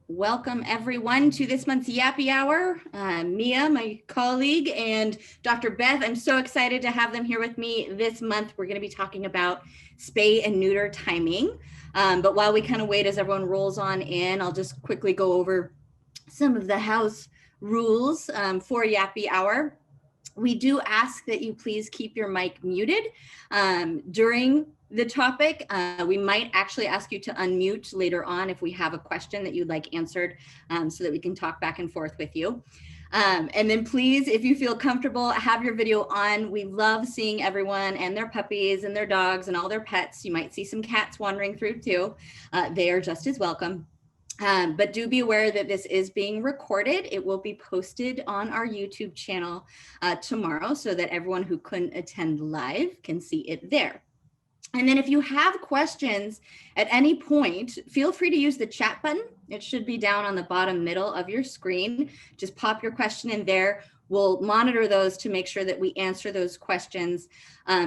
Welcome everyone to this month's Yappy Hour. Mia, my colleague, and Dr. Beth, I'm so excited to have them here with me this month. We're going to be talking about spay and neuter timing. But while we kind of wait as everyone rolls on in, I'll just quickly go over some of the house rules for Yappy Hour. We do ask that you please keep your mic muted during the topic. We might actually ask you to unmute later on if we have a question that you'd like answered so that we can talk back and forth with you. And then please, if you feel comfortable, have your video on. We love seeing everyone and their puppies and their dogs and all their pets. You might see some cats wandering through too. They are just as welcome. But do be aware that this is being recorded. It will be posted on our YouTube channel tomorrow so that everyone who couldn't attend live can see it there. And then if you have questions at any point, feel free to use the chat button. It should be down on the bottom middle of your screen. Just pop your question in there. We'll monitor those to make sure that we answer those questions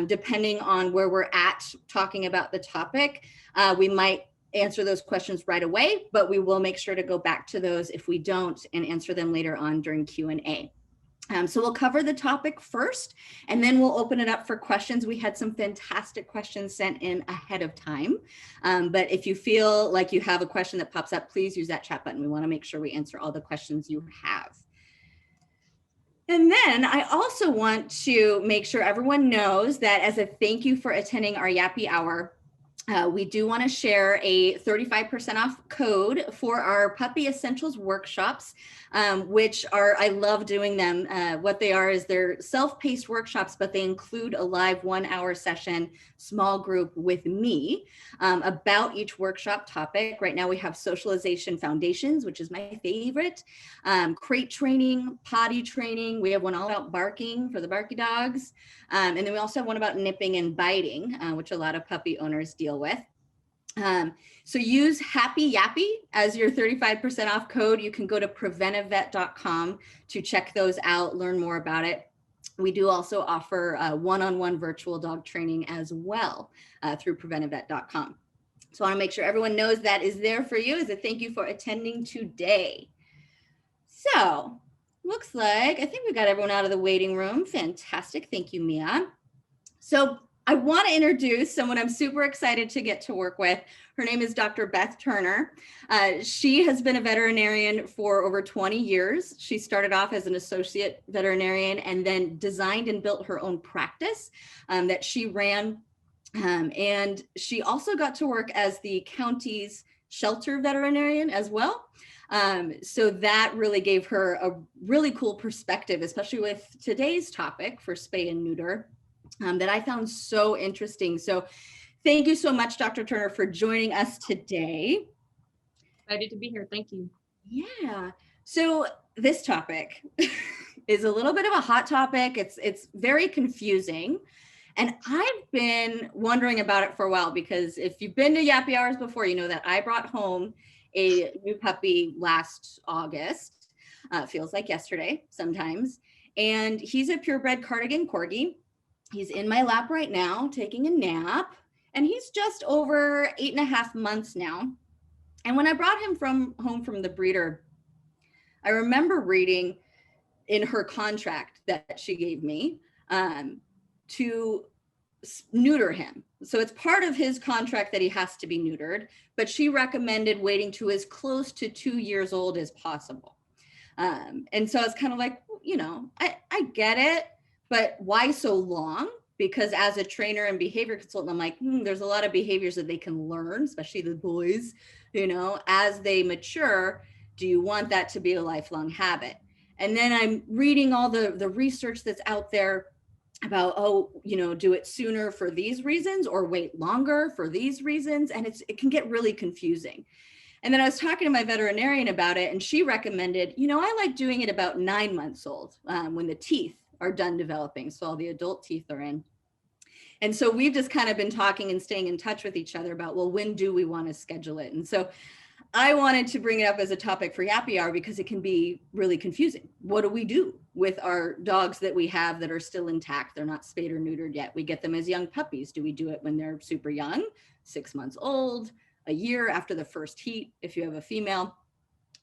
depending on where we're at talking about the topic. We might answer those questions right away, but we will make sure to go back to those if we don't and answer them later on during Q&A. So we'll cover the topic first, and then we'll open it up for questions. We had some fantastic questions sent in ahead of time. But if you feel like you have a question that pops up, please use that chat button. We want to make sure we answer all the questions you have. And then I also want to make sure everyone knows that as a thank you for attending our Yappy Hour, we do want to share a 35% off code for our Puppy Essentials workshops, which are, I love doing them. What they are is they're self-paced workshops, but they include a live 1-hour session, small group with me about each workshop topic. Right now we have socialization foundations, which is my favorite, crate training, potty training. We have one all about barking for the barky dogs. And then we also have one about nipping and biting, which a lot of puppy owners deal with. So use Happy Yappy as your 35% off code. You can go to preventivevet.com to check those out, learn more about it. We do also offer one-on-one virtual dog training as well through preventivevet.com. So I want to make sure everyone knows that is there for you as a thank you for attending today. So looks like, I think we got everyone out of the waiting room. Fantastic. Thank you, Mia. So I want to introduce someone I'm super excited to get to work with. Her name is Dr. Beth Turner. She has been a veterinarian for over 20 years. She started off as an associate veterinarian and then designed and built her own practice that she ran. And she also got to work as the county's shelter veterinarian as well. So that really gave her a really cool perspective, especially with today's topic for spay and neuter. That I found so interesting. So thank you so much, Dr. Turner, for joining us today. Excited to be here. Thank you. Yeah. So this topic is a little bit of a hot topic. It's very confusing. And I've been wondering about it for a while, because if you've been to Yappy Hours before, you know that I brought home a new puppy last August. Feels like yesterday sometimes. And he's a purebred Cardigan Corgi. He's in my lap right now, taking a nap, and he's just over 8.5 months now. And when I brought him home from the breeder, I remember reading in her contract that she gave me to neuter him. So it's part of his contract that he has to be neutered, but she recommended waiting to as close to 2 years old as possible. And so I was kind of like, you know, I get it. But why so long? Because as a trainer and behavior consultant, I'm like, there's a lot of behaviors that they can learn, especially the boys, you know, as they mature. Do you want that to be a lifelong habit? And then I'm reading all the research that's out there about, oh, you know, do it sooner for these reasons or wait longer for these reasons. And it can get really confusing. And then I was talking to my veterinarian about it, and she recommended, you know, I like doing it about 9 months old when the teeth are done developing. So all the adult teeth are in. And so we've just kind of been talking and staying in touch with each other about, well, when do we want to schedule it? And so I wanted to bring it up as a topic for Yappy Hour because it can be really confusing. What do we do with our dogs that we have that are still intact? They're not spayed or neutered yet. We get them as young puppies. Do we do it when they're super young, 6 months old, a year after the first heat, if you have a female?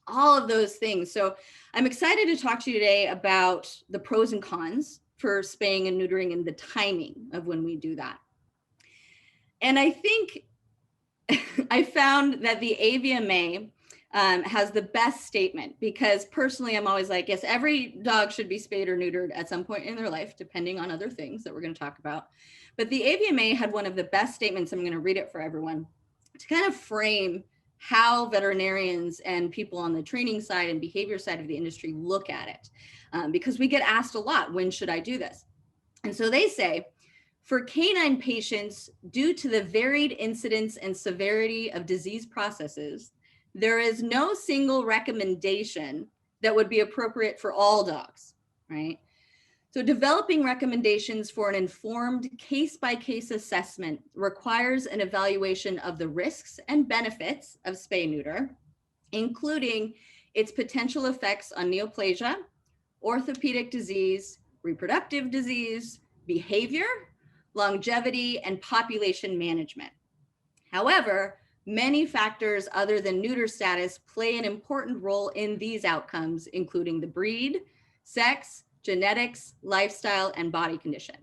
all of those things. So I'm excited to talk to you today about the pros and cons for spaying and neutering and the timing of when we do that. And I think I found that the AVMA has the best statement, because personally, I'm always like, yes, every dog should be spayed or neutered at some point in their life, depending on other things that we're going to talk about. But the AVMA had one of the best statements. I'm going to read it for everyone to kind of frame how veterinarians and people on the training side and behavior side of the industry look at it. Because we get asked a lot, when should I do this? And so they say, for canine patients, due to the varied incidence and severity of disease processes, there is no single recommendation that would be appropriate for all dogs, right? So developing recommendations for an informed case-by-case assessment requires an evaluation of the risks and benefits of spay-neuter, including its potential effects on neoplasia, orthopedic disease, reproductive disease, behavior, longevity, and population management. However, many factors other than neuter status play an important role in these outcomes, including the breed, sex, genetics, lifestyle, and body condition.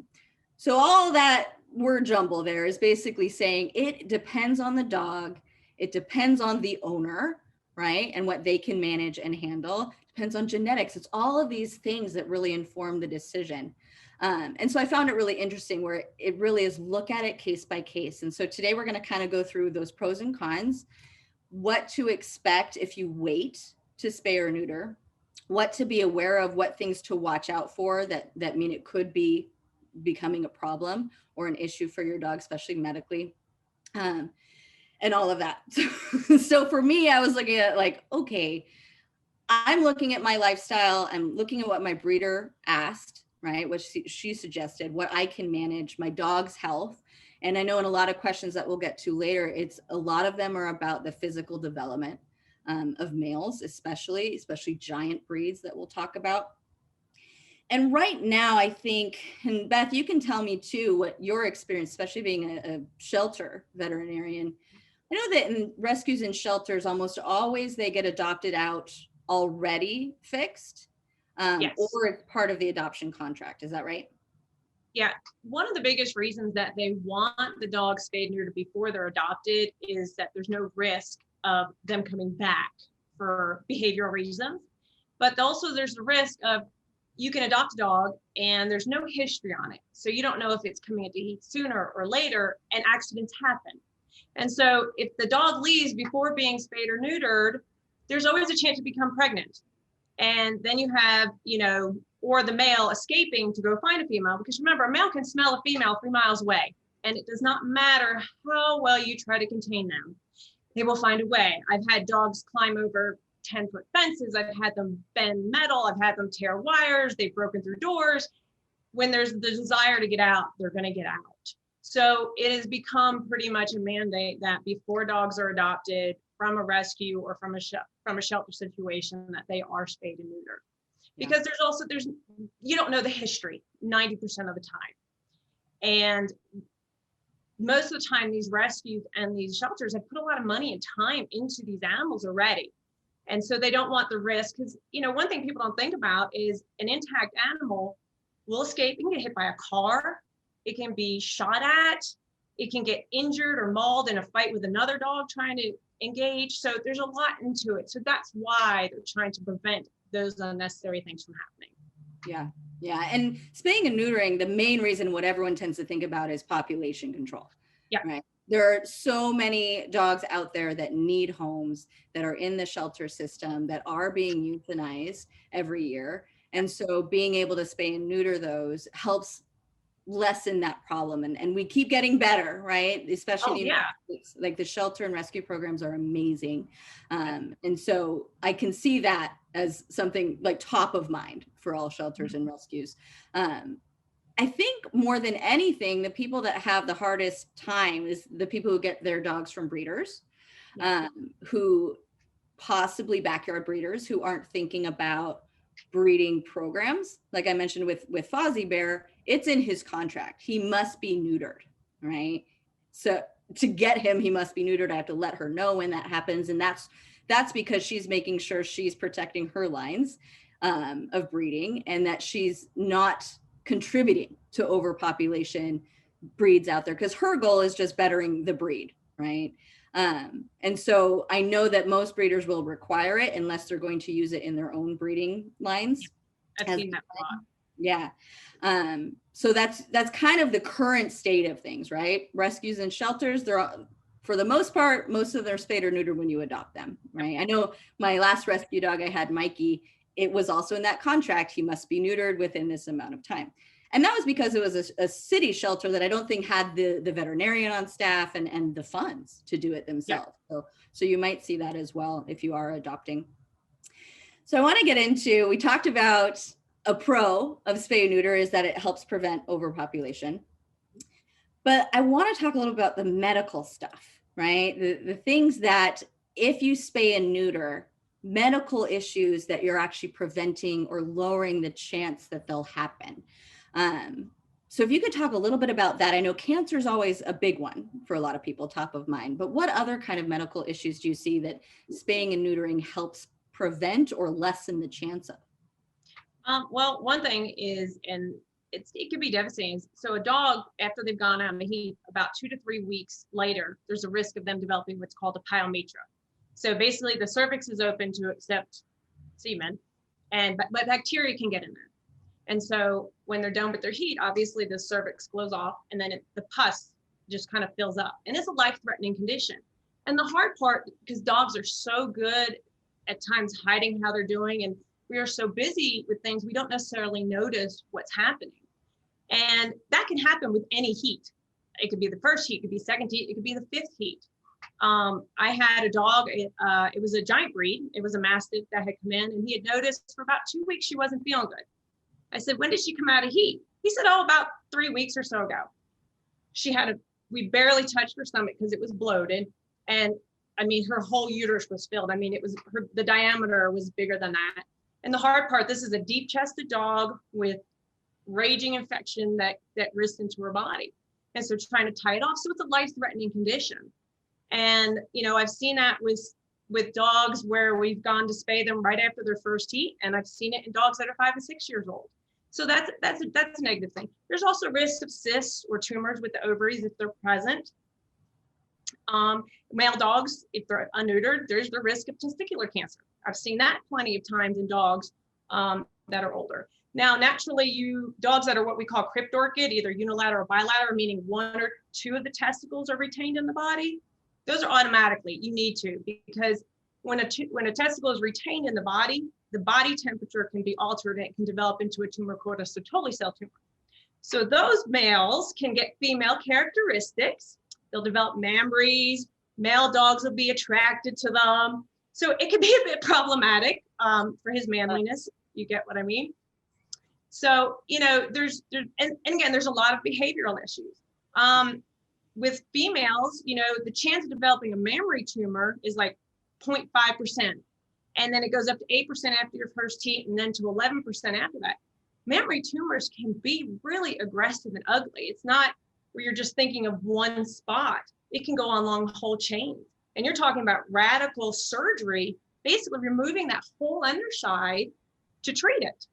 So all that word jumble there is basically saying it depends on the dog, it depends on the owner, right? And what they can manage and handle, depends on genetics. It's all of these things that really inform the decision. And so I found it really interesting where it really is look at it case by case. And so today we're going to kind of go through those pros and cons, what to expect if you wait to spay or neuter, what to be aware of, what things to watch out for that mean it could be becoming a problem or an issue for your dog, especially medically, and all of that. So for me, I was looking at like, okay, I'm looking at my lifestyle, I'm looking at what my breeder asked, right? What she suggested, what I can manage, my dog's health. And I know in a lot of questions that we'll get to later, a lot of them are about the physical development of males, especially giant breeds that we'll talk about. And right now, I think, and Beth, you can tell me too, what your experience, especially being a shelter veterinarian. I know that in rescues and shelters, almost always they get adopted out already fixed, Yes. or it's part of the adoption contract. Is that right? Yeah. One of the biggest reasons that they want the dog spayed and neutered before they're adopted is that there's no risk of them coming back for behavioral reasons. But also there's the risk of you can adopt a dog and there's no history on it. So you don't know if it's coming into heat sooner or later, and accidents happen. And so if the dog leaves before being spayed or neutered, there's always a chance to become pregnant. And then you have, or the male escaping to go find a female, because remember, a male can smell a female 3 miles away, and it does not matter how well you try to contain them. They will find a way. I've had dogs climb over 10-foot fences. I've had them bend metal. I've had them tear wires. They've broken through doors. When there's the desire to get out, they're going to get out. So it has become pretty much a mandate that before dogs are adopted from a rescue or from a shelter situation, that they are spayed and neutered. Because you don't know the history 90% of the time. And most of the time, these rescues and these shelters have put a lot of money and time into these animals already. And so they don't want the risk, because, one thing people don't think about is an intact animal will escape. It can get hit by a car. It can be shot at. It can get injured or mauled in a fight with another dog trying to engage. So there's a lot into it. So that's why they're trying to prevent those unnecessary things from happening. Yeah. And spaying and neutering, the main reason what everyone tends to think about is population control. Yeah. Right. There are so many dogs out there that need homes, that are in the shelter system, that are being euthanized every year. And so being able to spay and neuter those helps lessen that problem. And we keep getting better, right? Especially like the shelter and rescue programs are amazing. And so I can see that as something like top of mind for all shelters and rescues. I think more than anything, the people that have the hardest time is the people who get their dogs from breeders, who possibly backyard breeders who aren't thinking about breeding programs. Like I mentioned with Fozzie Bear, it's in his contract. He must be neutered, right? So to get him, he must be neutered. I have to let her know when that happens. And that's that's because she's making sure she's protecting her lines of breeding, and that she's not contributing to overpopulation breeds out there, because her goal is just bettering the breed, right? And so I know that most breeders will require it unless they're going to use it in their own breeding lines. I've seen that a lot. Yeah. So that's kind of the current state of things, right? Rescues and shelters, they're all, for the most part, most of their spayed or neutered when you adopt them, right? I know my last rescue dog I had, Mikey, it was also in that contract. He must be neutered within this amount of time. And that was because it was a city shelter that I don't think had the veterinarian on staff and the funds to do it themselves. Yeah. So you might see that as well if you are adopting. So I want to get into, we talked about a pro of spay and neuter is that it helps prevent overpopulation. But I want to talk a little about the medical stuff, right? The things that if you spay and neuter, medical issues that you're actually preventing or lowering the chance that they'll happen. So if you could talk a little bit about that. I know cancer is always a big one for a lot of people, top of mind, but what other kind of medical issues do you see that spaying and neutering helps prevent or lessen the chance of? Well, one thing is, and it can be devastating. So a dog, after they've gone out in the heat, about 2 to 3 weeks later, there's a risk of them developing what's called a pyometra. So basically the cervix is open to accept semen, but bacteria can get in there. And so when they're done with their heat, obviously the cervix blows off, and then the pus just kind of fills up, and it's a life-threatening condition. And the hard part, because dogs are so good at times hiding how they're doing, and we are so busy with things, we don't necessarily notice what's happening. And that can happen with any heat. It could be the first heat, it could be second heat, it could be the fifth heat. I had a dog, it was a giant breed. It was a Mastiff that had come in, and he had noticed for about 2 weeks she wasn't feeling good. I said, when did she come out of heat? He said, oh, about 3 weeks or so ago. We barely touched her stomach because it was bloated. And I mean, her whole uterus was filled. I mean, the diameter was bigger than that. And the hard part, this is a deep chested dog with raging infection that risked into her body. And so trying to tie it off. So it's a life-threatening condition. And, I've seen that with dogs where we've gone to spay them right after their first heat. And I've seen it in dogs that are 5 and 6 years old. So that's a negative thing. There's also risk of cysts or tumors with the ovaries if they're present. Male dogs, if they're unneutered, there's the risk of testicular cancer. I've seen that plenty of times in dogs that are older. Now, naturally, dogs that are what we call cryptorchid, either unilateral or bilateral, meaning 1 or 2 of the testicles are retained in the body, those are automatically, you need to, because when a testicle is retained in the body temperature can be altered and it can develop into a tumor called a Sertoli cell tumor. So those males can get female characteristics. They'll develop mammary. Male dogs will be attracted to them. So it can be a bit problematic for his manliness. You get what I mean? So, there's again, there's a lot of behavioral issues. With females, the chance of developing a mammary tumor is like 0.5%. And then it goes up to 8% after your first heat, and then to 11% after that. Mammary tumors can be really aggressive and ugly. It's not where you're just thinking of one spot. It can go along the whole chain. And you're talking about radical surgery, basically removing that whole underside to treat it.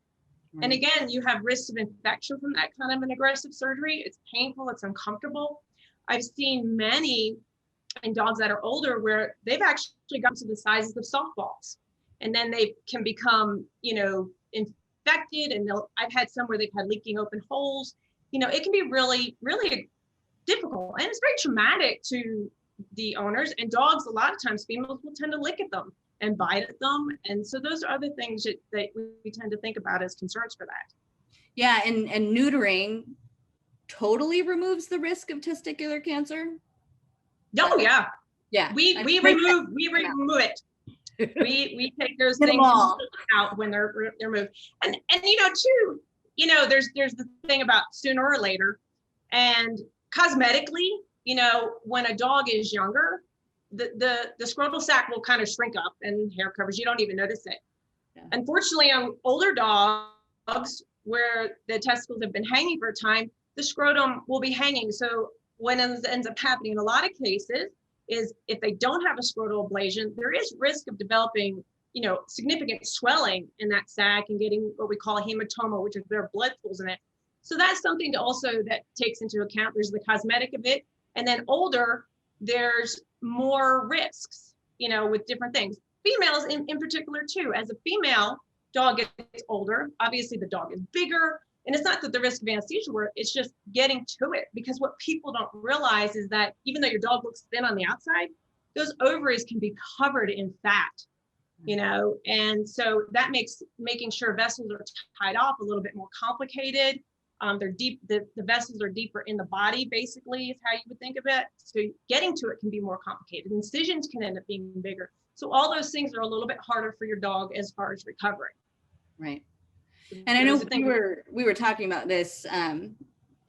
Right. And again, you have risks of infection from that kind of an aggressive surgery. It's painful, it's uncomfortable. I've seen many in dogs that are older where they've actually gotten to the sizes of softballs. And then they can become, infected. And I've had some where they've had leaking open holes. It can be really, really difficult. And it's very traumatic to the owners. And dogs, a lot of times, females will tend to lick at them and bite at them. And so those are other things that we tend to think about as concerns for that. Yeah, and neutering totally removes the risk of testicular cancer? Oh, yeah. Yeah. We remove it. We take those things out when they're removed. And too, there's the thing about sooner or later, and cosmetically, when a dog is younger, the scrotal sac will kind of shrink up and hair covers, you don't even notice it. Yeah. Unfortunately, on older dogs where the testicles have been hanging for a time, the scrotum will be hanging. So what ends up happening in a lot of cases is if they don't have a scrotal ablation, there is risk of developing, significant swelling in that sac and getting what we call a hematoma, which is there are blood pools in it. So that's something to also that takes into account. There's the cosmetic of it. And then older, there's more risks, with different things. Females in particular too. As a female dog gets older, obviously the dog is bigger. And it's not that the risk of anesthesia work, it's just getting to it. Because what people don't realize is that even though your dog looks thin on the outside, those ovaries can be covered in fat, and so that makes making sure vessels are tied off a little bit more complicated. They're deep, the vessels are deeper in the body, basically, is how you would think of it. So getting to it can be more complicated. Incisions can end up being bigger. So all those things are a little bit harder for your dog as far as recovery. Right. And I know we were talking about this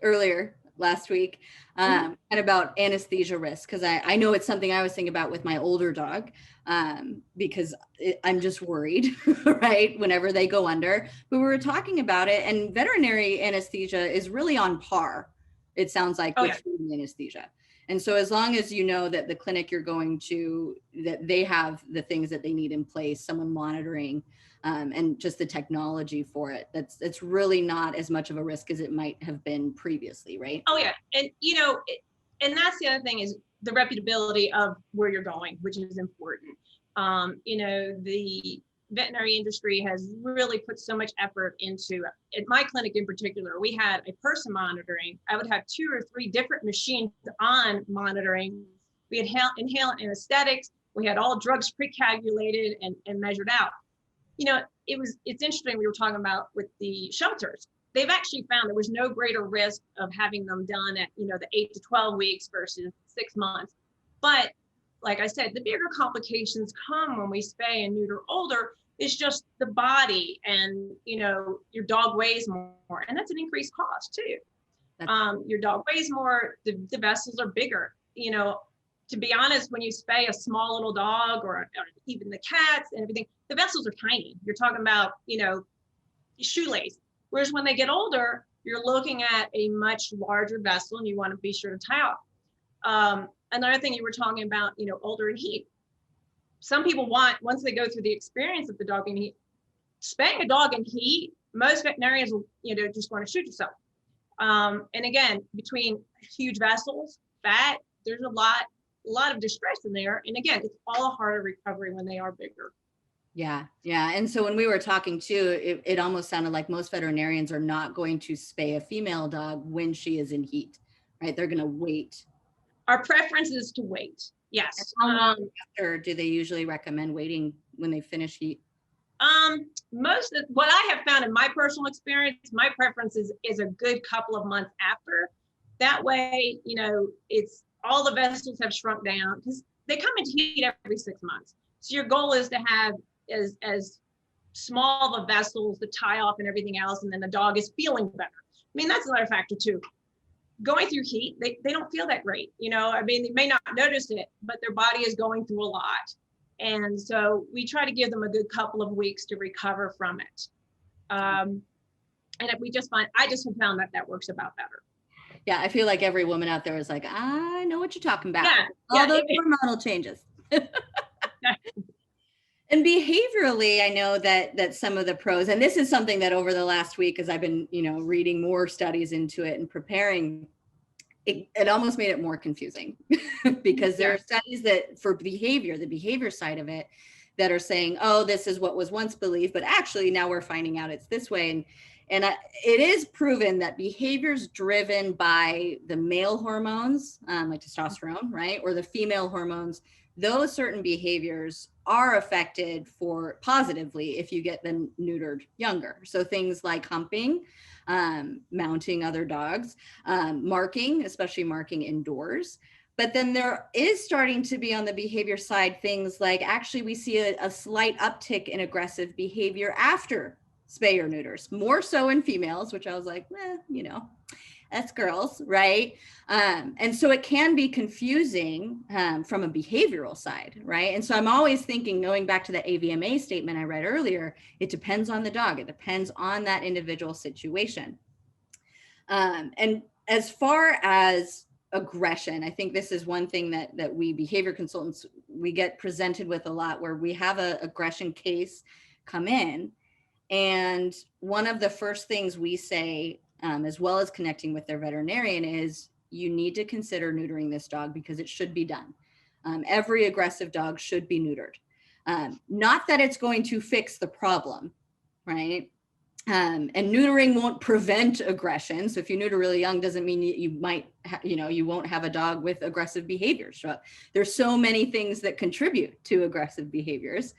earlier last week, and about anesthesia risk, because I know it's something I was thinking about with my older dog, because I'm just worried, right, whenever they go under. But we were talking about it, and veterinary anesthesia is really on par, it sounds like, with human anesthesia. And so as long as you know that the clinic you're going to, that they have the things that they need in place, someone monitoring, and just the technology for it, it's really not as much of a risk as it might have been previously, right? Oh yeah, and and that's the other thing is the reputability of where you're going, which is important. The veterinary industry has really put so much effort into, at my clinic in particular, we had a person monitoring. I would have 2 or 3 different machines on monitoring. We had inhalant anesthetics. We had all drugs pre-calculated and measured out. It's interesting, we were talking about with the shelters. They've actually found there was no greater risk of having them done at, the 8 to 12 weeks versus 6 months. But like I said, the bigger complications come when we spay and neuter older. It's just the body, and, your dog weighs more, and that's an increased cost too. Your dog weighs more, the vessels are bigger. To be honest, when you spay a small little dog or even the cats and everything, the vessels are tiny. You're talking about, shoelace. Whereas when they get older, you're looking at a much larger vessel, and you want to be sure to tie off. Another thing you were talking about, older and heat. Some people want, once they go through the experience of the dog in heat, spaying a dog in heat, most veterinarians will, just want to shoot yourself. And again, between huge vessels, fat, there's a lot of distress in there. And again, it's all a harder recovery when they are bigger. Yeah. And so when we were talking too, it almost sounded like most veterinarians are not going to spay a female dog when she is in heat, right? They're going to wait. Our preference is to wait. Yes. How long after do they usually recommend waiting when they finish heat? Most of what I have found in my personal experience, my preference is a good couple of months after. That way, it's all the vessels have shrunk down, because they come into heat every 6 months. So your goal is to have as small the vessels, the tie off and everything else, and then the dog is feeling better. I mean, that's another factor too. Going through heat, they don't feel that great. They may not notice it, but their body is going through a lot. And so we try to give them a good couple of weeks to recover from it. And if I just have found that works about better. Yeah, I feel like every woman out there is like, I know what you're talking about. Yeah, all those hormonal changes. And behaviorally, I know that some of the pros, and this is something that over the last week, as I've been, reading more studies into it and preparing, it almost made it more confusing because there are studies that for behavior, the behavior side of it, that are saying, oh, this is what was once believed, but actually now we're finding out it's this way. And it is proven that behaviors driven by the male hormones, like testosterone, right, or the female hormones, those certain behaviors are affected for positively if you get them neutered younger. So things like humping, mounting other dogs, marking, especially marking indoors. But then there is starting to be on the behavior side things like actually we see a slight uptick in aggressive behavior after spay or neuters, more so in females, which I was like, that's girls, right? And so it can be confusing from a behavioral side, right? And so I'm always thinking, going back to the AVMA statement I read earlier, it depends on the dog. It depends on that individual situation. And as far as aggression. I think this is one thing that we behavior consultants, we get presented with a lot, where we have a aggression case come in. And one of the first things we say, as well as connecting with their veterinarian, is you need to consider neutering this dog because it should be done. Every aggressive dog should be neutered. Not that it's going to fix the problem, right? And neutering won't prevent aggression. So if you neuter really young, doesn't mean you might, you won't have a dog with aggressive behaviors show up. There's so many things that contribute to aggressive behaviors.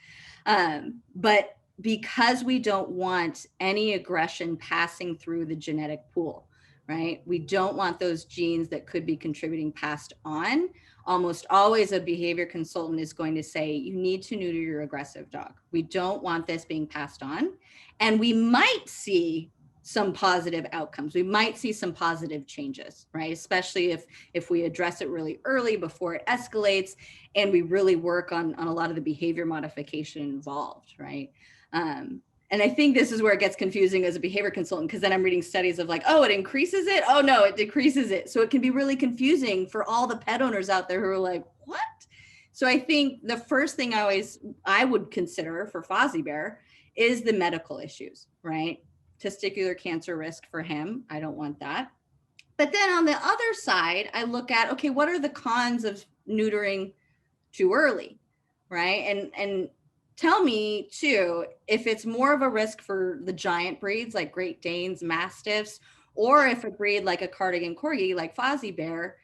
But because we don't want any aggression passing through the genetic pool, right? We don't want those genes that could be contributing passed on. Almost always a behavior consultant is going to say, you need to neuter your aggressive dog. We don't want this being passed on. And we might see some positive outcomes. We might see some positive changes, right? Especially if we address it really early before it escalates, and we really work on a lot of the behavior modification involved, right? And I think this is where it gets confusing as a behavior consultant, because then I'm reading studies of like, oh, it increases it. Oh, no, it decreases it. So it can be really confusing for all the pet owners out there who are like, what? So I think the first thing I would consider for Fozzie Bear is the medical issues, right? Testicular cancer risk for him. I don't want that. But then on the other side, I look at, okay, what are the cons of neutering too early, right? And tell me too, if it's more of a risk for the giant breeds like Great Danes, Mastiffs, or if a breed like a Cardigan Corgi like Fozzie Bear,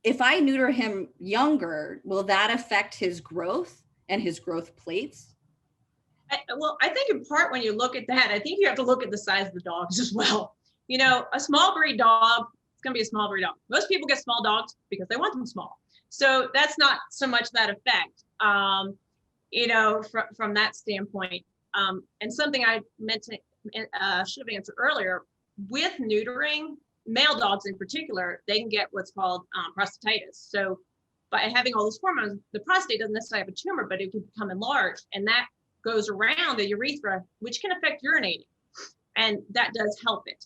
if I neuter him younger, will that affect his growth and his growth plates? Well, I think in part when you look at that, I think you have to look at the size of the dogs as well. A small breed dog, it's going to be a small breed dog. Most people get small dogs because they want them small. So that's not so much that effect, from that standpoint. And something I meant to should have answered earlier, with neutering, male dogs in particular, they can get what's called prostatitis. So by having all those hormones, the prostate doesn't necessarily have a tumor, but it can become enlarged, and that goes around the urethra, which can affect urinating, and that does help it.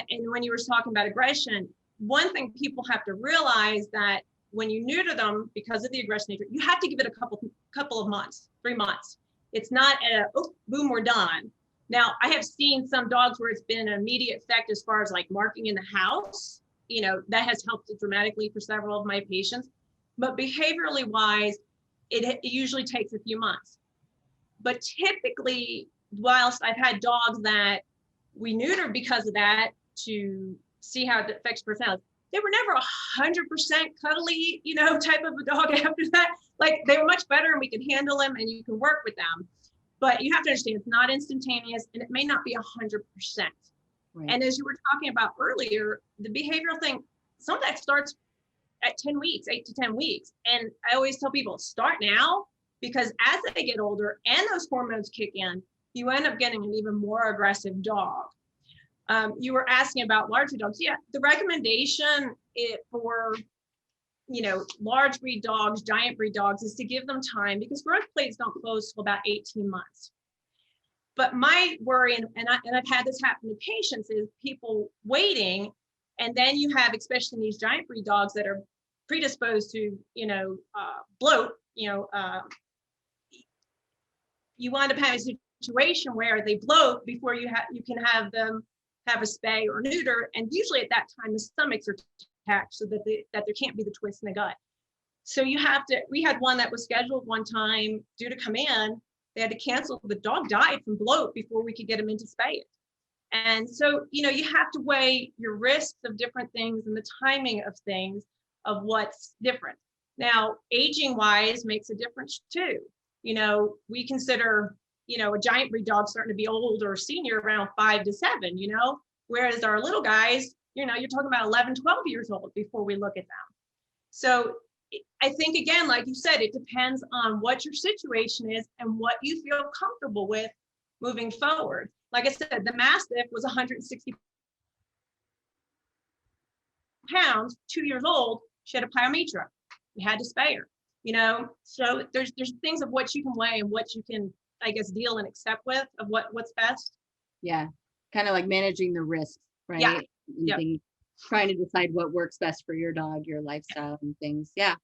And when you were talking about aggression, one thing people have to realize that when you neuter them, because of the aggression nature, you have to give it a couple of months, 3 months. It's not boom, we're done. Now, I have seen some dogs where it's been an immediate effect as far as like marking in the house. That has helped dramatically for several of my patients. But behaviorally wise, it usually takes a few months. But typically, whilst I've had dogs that we neutered because of that to see how it affects personality, they were never 100% cuddly, type of a dog after that. Like, they were much better and we could handle them and you can work with them. But you have to understand, it's not instantaneous and it may not be 100%. Right. And as you were talking about earlier, the behavioral thing, some of that starts at 10 weeks, 8 to 10 weeks. And I always tell people, start now, because as they get older and those hormones kick in, you end up getting an even more aggressive dog. You were asking about larger dogs. Yeah, the recommendation for large breed dogs, giant breed dogs, is to give them time, because growth plates don't close till about 18 months. But my worry, and I've had this happen to patients, is people waiting, and then you have, especially these giant breed dogs that are predisposed to, bloat, you wind up having a situation where they bloat before you can have them have a spay or neuter, and usually at that time the stomachs are attached so that there can't be the twist in the gut. So we had one that was scheduled one time due to come in. They had to cancel. The dog died from bloat before we could get him in to spay it. And so, you have to weigh your risks of different things and the timing of things of what's different. Now, aging wise makes a difference too. We consider, a giant breed dog starting to be old or senior around 5 to 7, whereas our little guys, you're talking about 11, 12 years old before we look at them. So I think, again, like you said, it depends on what your situation is and what you feel comfortable with moving forward. Like I said, the Mastiff was 160 pounds, 2 years old. She had a Pyometra. We had to spay her. So there's things of what you can weigh and what you can, I guess, deal and accept with of what's best. Yeah, kind of like managing the risks, right? Yeah. trying to decide what works best for your dog, your lifestyle and things. Yeah.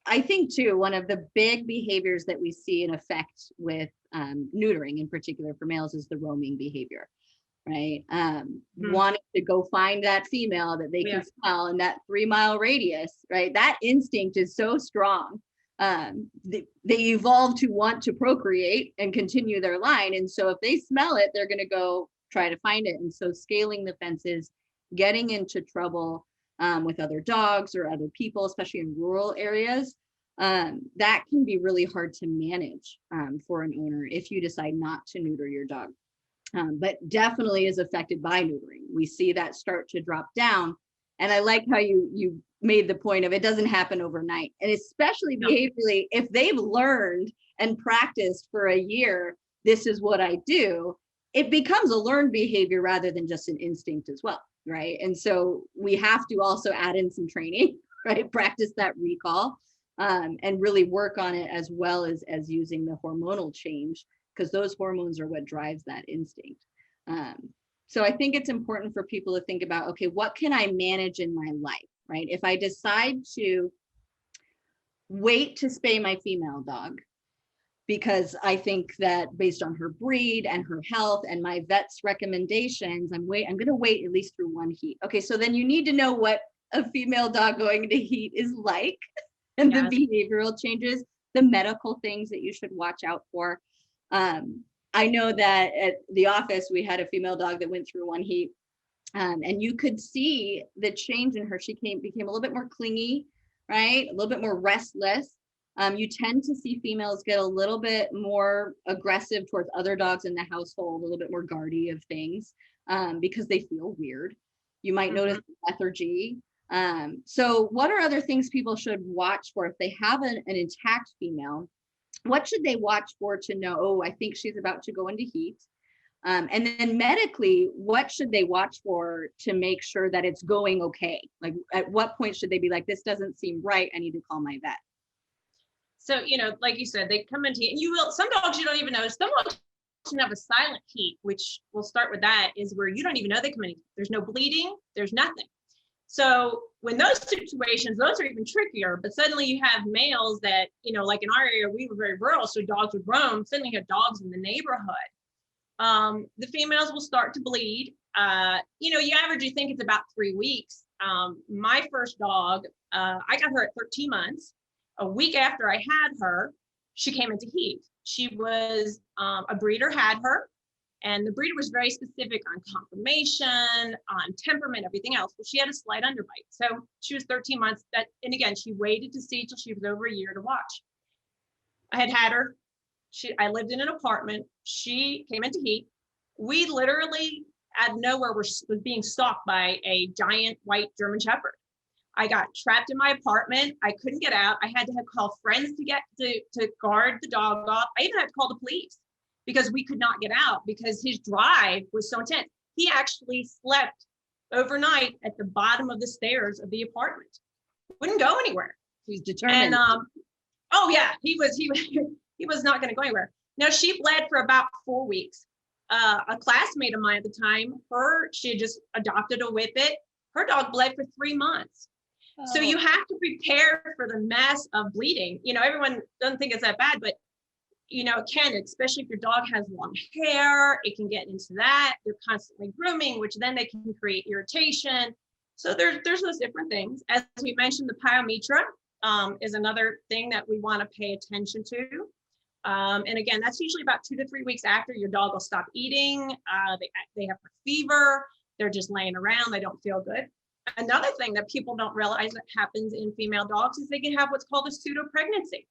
I think too, one of the big behaviors that we see in effect with neutering in particular for males is the roaming behavior, right? Wanting to go find that female that they can smell in that 3-mile radius, right? That instinct is so strong. They evolved to want to procreate and continue their line. And so if they smell it, they're going to go try to find it. And so scaling the fences, getting into trouble with other dogs or other people, especially in rural areas, that can be really hard to manage for an owner if you decide not to neuter your dog. But definitely is affected by neutering. We see that start to drop down. And I like how you made the point of it doesn't happen overnight. And especially behaviorally, if they've learned and practiced for a year, this is what I do, it becomes a learned behavior rather than just an instinct as well, right? And so we have to also add in some training, right? Practice that recall and really work on it as well as using the hormonal change, because those hormones are what drives that instinct. So I think it's important for people to think about, okay, what can I manage in my life, right? If I decide to wait to spay my female dog, because I think that based on her breed and her health and my vet's recommendations, I'm going to wait at least through one heat. Okay, so then you need to know what a female dog going to heat is like and the behavioral changes, the medical things that you should watch out for. I know that at the office, we had a female dog that went through one heat and you could see the change in her. She became a little bit more clingy, right? A little bit more restless. You tend to see females get a little bit more aggressive towards other dogs in the household, a little bit more guardy of things because they feel weird. You might notice lethargy. So what are other things people should watch for if they have an intact female? What should they watch for to know, oh, I think she's about to go into heat? And then medically, what should they watch for to make sure that it's going okay? Like at what point should they be like, this doesn't seem right, I need to call my vet? So, like you said, they come into heat, and some dogs you don't even know. Some dogs can have a silent heat, which we'll start with that, is where you don't even know they come in. There's no bleeding, there's nothing. So when those situations, those are even trickier, but suddenly you have males that, like in our area, we were very rural, so dogs would roam. Suddenly you have dogs in the neighborhood. The females will start to bleed. You average, you think it's about 3 weeks. My first dog, I got her at 13 months. A week after I had her, she came into heat. She was, a breeder had her. And the breeder was very specific on conformation, on temperament, everything else. But she had a slight underbite. So she was 13 months. And again, she waited to see till she was over a year to watch. I had her. I lived in an apartment. She came into heat. We literally, out of nowhere, was being stalked by a giant white German Shepherd. I got trapped in my apartment. I couldn't get out. I had to call friends to guard the dog off. I even had to call the police, because we could not get out because his drive was so intense. He actually slept overnight at the bottom of the stairs of the apartment. Wouldn't go anywhere. He's determined. And he was not going to go anywhere. Now she bled for about 4 weeks. A classmate of mine at the time, she had just adopted a whippet. Her dog bled for 3 months. Oh. So you have to prepare for the mess of bleeding. Everyone doesn't think it's that bad, but it can, especially if your dog has long hair, it can get into that. They're constantly grooming, which then they can create irritation. So there's those different things. As we mentioned, the Pyometra is another thing that we want to pay attention to. And again, that's usually about 2 to 3 weeks after your dog will stop eating. They have a fever. They're just laying around. They don't feel good. Another thing that people don't realize that happens in female dogs is they can have what's called a pseudo pregnancy,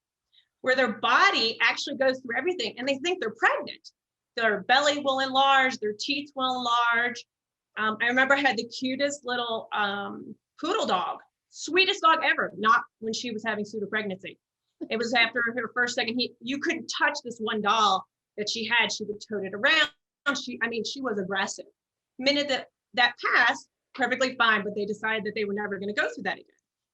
where their body actually goes through everything and they think they're pregnant. Their belly will enlarge, their teeth will enlarge. I remember I had the cutest little poodle dog, sweetest dog ever, not when she was having pseudo pregnancy. It was after her first, second heat. You couldn't touch this one doll that she had. She would tote it around. She was aggressive. Minute that passed, perfectly fine, but they decided that they were never going to go through that again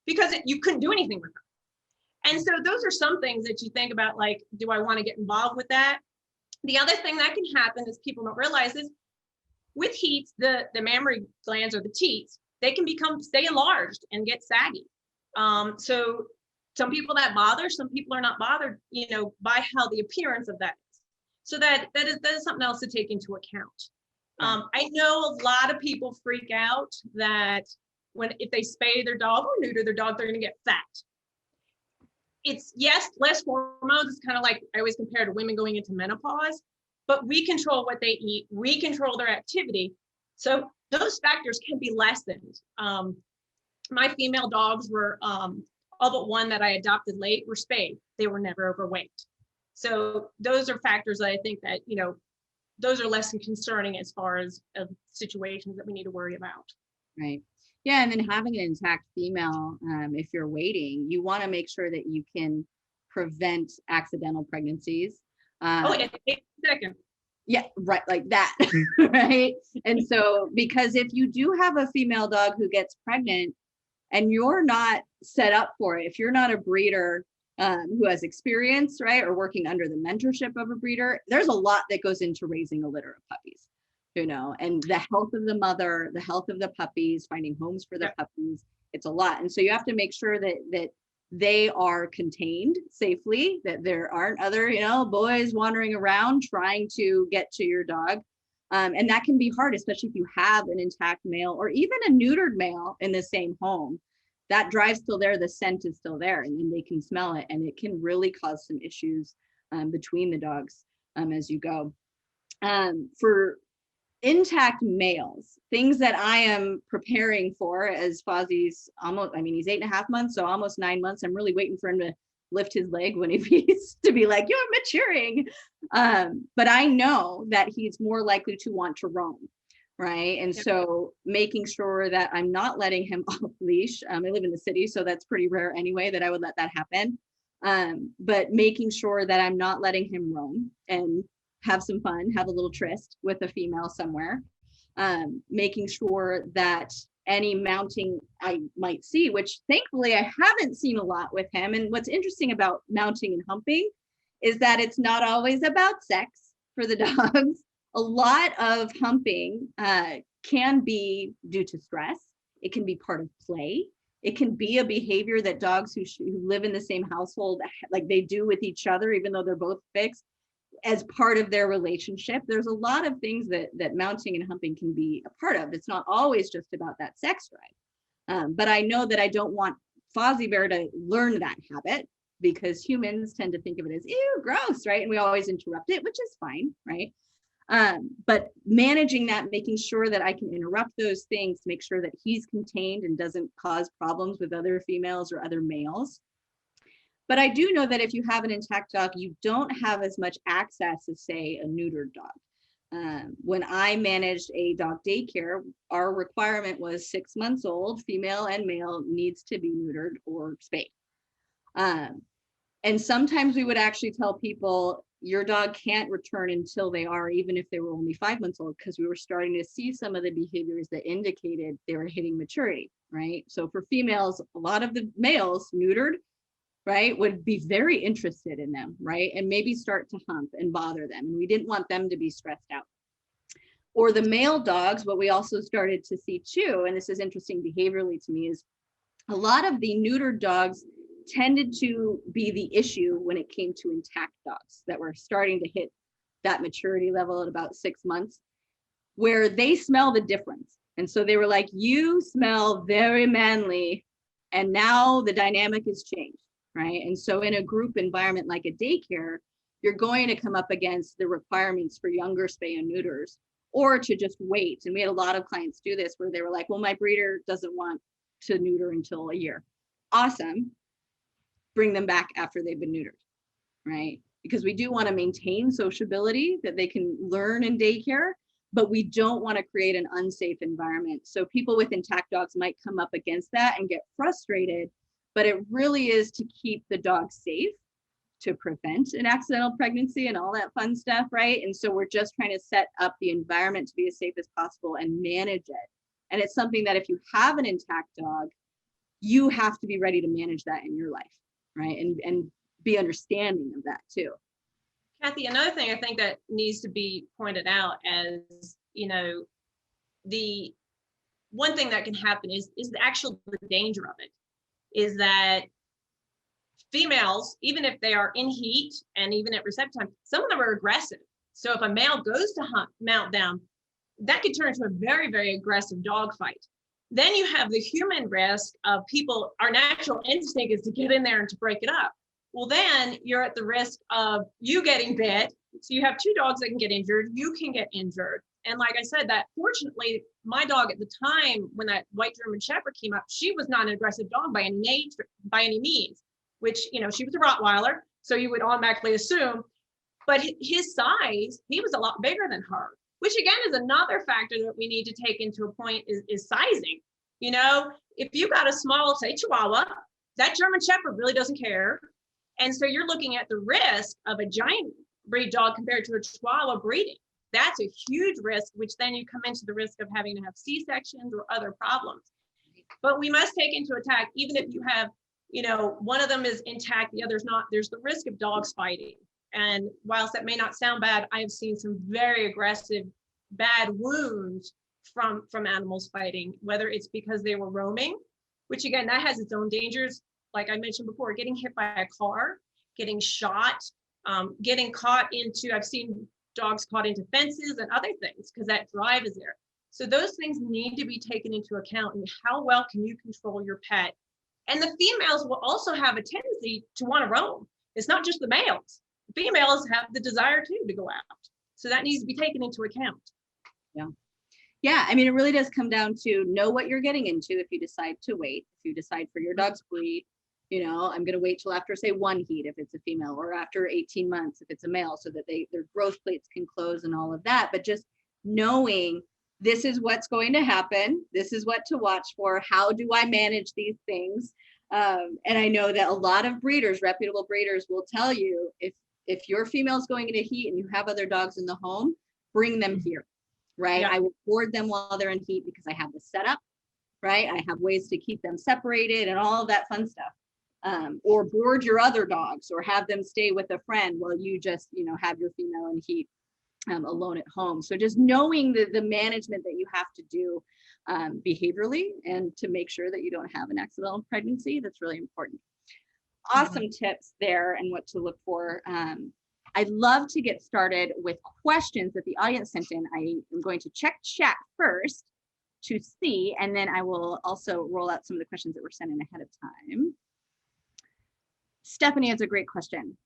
because you couldn't do anything with her. And so those are some things that you think about, like, do I want to get involved with that? The other thing that can happen is people don't realize is with heats, the mammary glands or the teats, they can stay enlarged and get saggy. So some people that bother, some people are not bothered, by how the appearance of that is. So that is something else to take into account. I know a lot of people freak out that if they spay their dog or neuter their dog, they're going to get fat. It's less hormones. It's kind of like I always compare to women going into menopause, but we control what they eat. We control their activity. So those factors can be lessened. My female dogs were, all but one that I adopted late were spayed. They were never overweight. So those are factors that I think that, those are less concerning as far as situations that we need to worry about. Right. Yeah. And then having an intact female, if you're waiting, you want to make sure that you can prevent accidental pregnancies. It takes a second. Yeah, right, like that, right? And so, because if you do have a female dog who gets pregnant and you're not set up for it, if you're not a breeder who has experience, right, or working under the mentorship of a breeder, there's a lot that goes into raising a litter of puppies, and the health of the mother, the health of the puppies, finding homes for the puppies, it's a lot. And so you have to make sure that they are contained safely, that there aren't other, boys wandering around trying to get to your dog. And that can be hard, especially if you have an intact male or even a neutered male in the same home. That drive's still there, the scent is still there, and then they can smell it, and it can really cause some issues between the dogs as you go. For intact males, things that I am preparing for as Fozzie's he's 8.5 months, so almost 9 months. I'm really waiting for him to lift his leg when he needs to be like, you're maturing. But I know that he's more likely to want to roam, right? And so making sure that I'm not letting him off leash. I live in the city, so that's pretty rare anyway that I would let that happen. But making sure that I'm not letting him roam and have some fun, have a little tryst with a female somewhere, making sure that any mounting I might see, which thankfully I haven't seen a lot with him. And what's interesting about mounting and humping is that it's not always about sex for the dogs. A lot of humping can be due to stress. It can be part of play. It can be a behavior that dogs who live in the same household, like they do with each other, even though they're both fixed, as part of their relationship. There's a lot of things that mounting and humping can be a part of. It's not always just about that sex drive. But I know that I don't want Fozzie Bear to learn that habit, because humans tend to think of it as, ew, gross, right? And we always interrupt it, which is fine, right? But managing that, making sure that I can interrupt those things, make sure that he's contained and doesn't cause problems with other females or other males. But I do know that if you have an intact dog, you don't have as much access as, say, a neutered dog. When I managed a dog daycare, our requirement was 6 months old, female and male, needs to be neutered or spayed. And sometimes we would actually tell people, your dog can't return until they are, even if they were only 5 months old, because we were starting to see some of the behaviors that indicated they were hitting maturity, right? So for females, a lot of the males neutered, right, would be very interested in them, right? And maybe start to hump and bother them. And we didn't want them to be stressed out. Or the male dogs, what we also started to see too, and this is interesting behaviorally to me, is a lot of the neutered dogs tended to be the issue when it came to intact dogs that were starting to hit that maturity level at about 6 months, where they smell the difference. And so they were like, you smell very manly. And now the dynamic has changed. Right. And so in a group environment like a daycare, you're going to come up against the requirements for younger spay and neuters, or to just wait. And we had a lot of clients do this where they were like, well, my breeder doesn't want to neuter until a year. Awesome. Bring them back after they've been neutered. Right. Because we do want to maintain sociability that they can learn in daycare, but we don't want to create an unsafe environment. So people with intact dogs might come up against that and get frustrated. But it really is to keep the dog safe, to prevent an accidental pregnancy and all that fun stuff, right? And so we're just trying to set up the environment to be as safe as possible and manage it. And it's something that if you have an intact dog, you have to be ready to manage that in your life, right? And be understanding of that too. Cathy, another thing I think that needs to be pointed out as, the one thing that can happen is the actual danger of it is that females, even if they are in heat and even at reception time, some of them are aggressive. So if a male goes to mount them, that could turn into a very, very aggressive dog fight. Then you have the human risk of people, our natural instinct is to get in there and to break it up. Well, then you're at the risk of you getting bit. So you have two dogs that can get injured, you can get injured. And like I said, that fortunately, my dog at the time when that white German Shepherd came up, she was not an aggressive dog by any means, which, you know, she was a Rottweiler. So you would automatically assume, but his size, he was a lot bigger than her, which again is another factor that we need to take into a point is sizing. You know, if you got a small, say, Chihuahua, that German Shepherd really doesn't care. And so you're looking at the risk of a giant breed dog compared to a Chihuahua breeding. That's a huge risk, which then you come into the risk of having to have C-sections or other problems. But we must take into account, even if you have, you know, one of them is intact, the other's not, there's the risk of dogs fighting. And whilst that may not sound bad, I have seen some very aggressive, bad wounds from animals fighting, whether it's because they were roaming, which again, that has its own dangers. Like I mentioned before, getting hit by a car, getting shot, getting caught into, I've seen dogs caught into fences and other things because that drive is there. So those things need to be taken into account, and how well can you control your pet? And the females will also have a tendency to want to roam. It's not just the males. Females have the desire too to go out. So that needs to be taken into account. Yeah. Yeah, I mean, it really does come down to know what you're getting into if you decide to wait. If you decide for your dog's breed, you know, I'm going to wait till after, say, 1 heat if it's a female, or after 18 months if it's a male, so that their growth plates can close and all of that. But just knowing this is what's going to happen, this is what to watch for, how do I manage these things? And I know that a lot of breeders, reputable breeders, will tell you if your female's going into heat and you have other dogs in the home, bring them here, right? Yeah. I will board them while they're in heat because I have the setup, right? I have ways to keep them separated and all of that fun stuff. Or board your other dogs, or have them stay with a friend while you just, you know, have your female in heat alone at home. So just knowing the management that you have to do behaviorally, and to make sure that you don't have an accidental pregnancy, that's really important. Awesome tips there and what to look for. I'd love to get started with questions that the audience sent in. I am going to check chat first to see, and then I will also roll out some of the questions that were sent in ahead of time. Stephanie has a great question.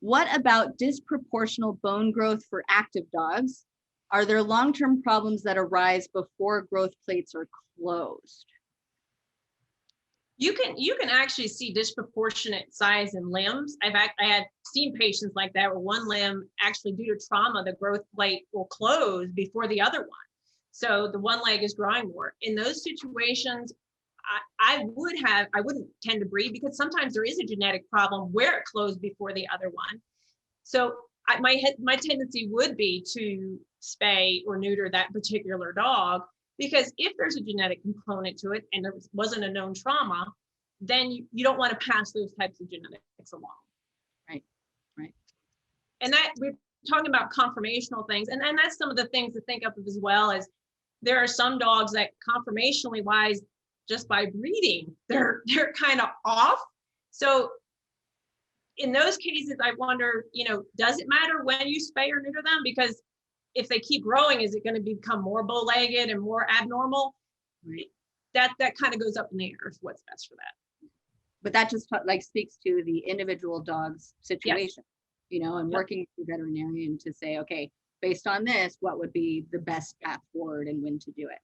What about disproportional bone growth for active dogs? Are there long-term problems that arise before growth plates are closed? You can actually see disproportionate size in limbs. I had seen patients like that where one limb actually, due to trauma, the growth plate will close before the other one. So the one leg is growing more. In those situations, I wouldn't tend to breed, because sometimes there is a genetic problem where it closed before the other one. So my tendency would be to spay or neuter that particular dog, because if there's a genetic component to it and there wasn't a known trauma, then you don't want to pass those types of genetics along. Right. And that we're talking about conformational things, and that's some of the things to think of as well. As there are some dogs that conformationally wise, just by breeding, they're kind of off. So in those cases, I wonder, you know, does it matter when you spay or neuter them? Because if they keep growing, is it going to become more bow-legged and more abnormal? Right. That kind of goes up in the air, what's best for that. But that just like speaks to the individual dog's situation, you know, and working with the veterinarian to say, okay, based on this, what would be the best path forward and when to do it.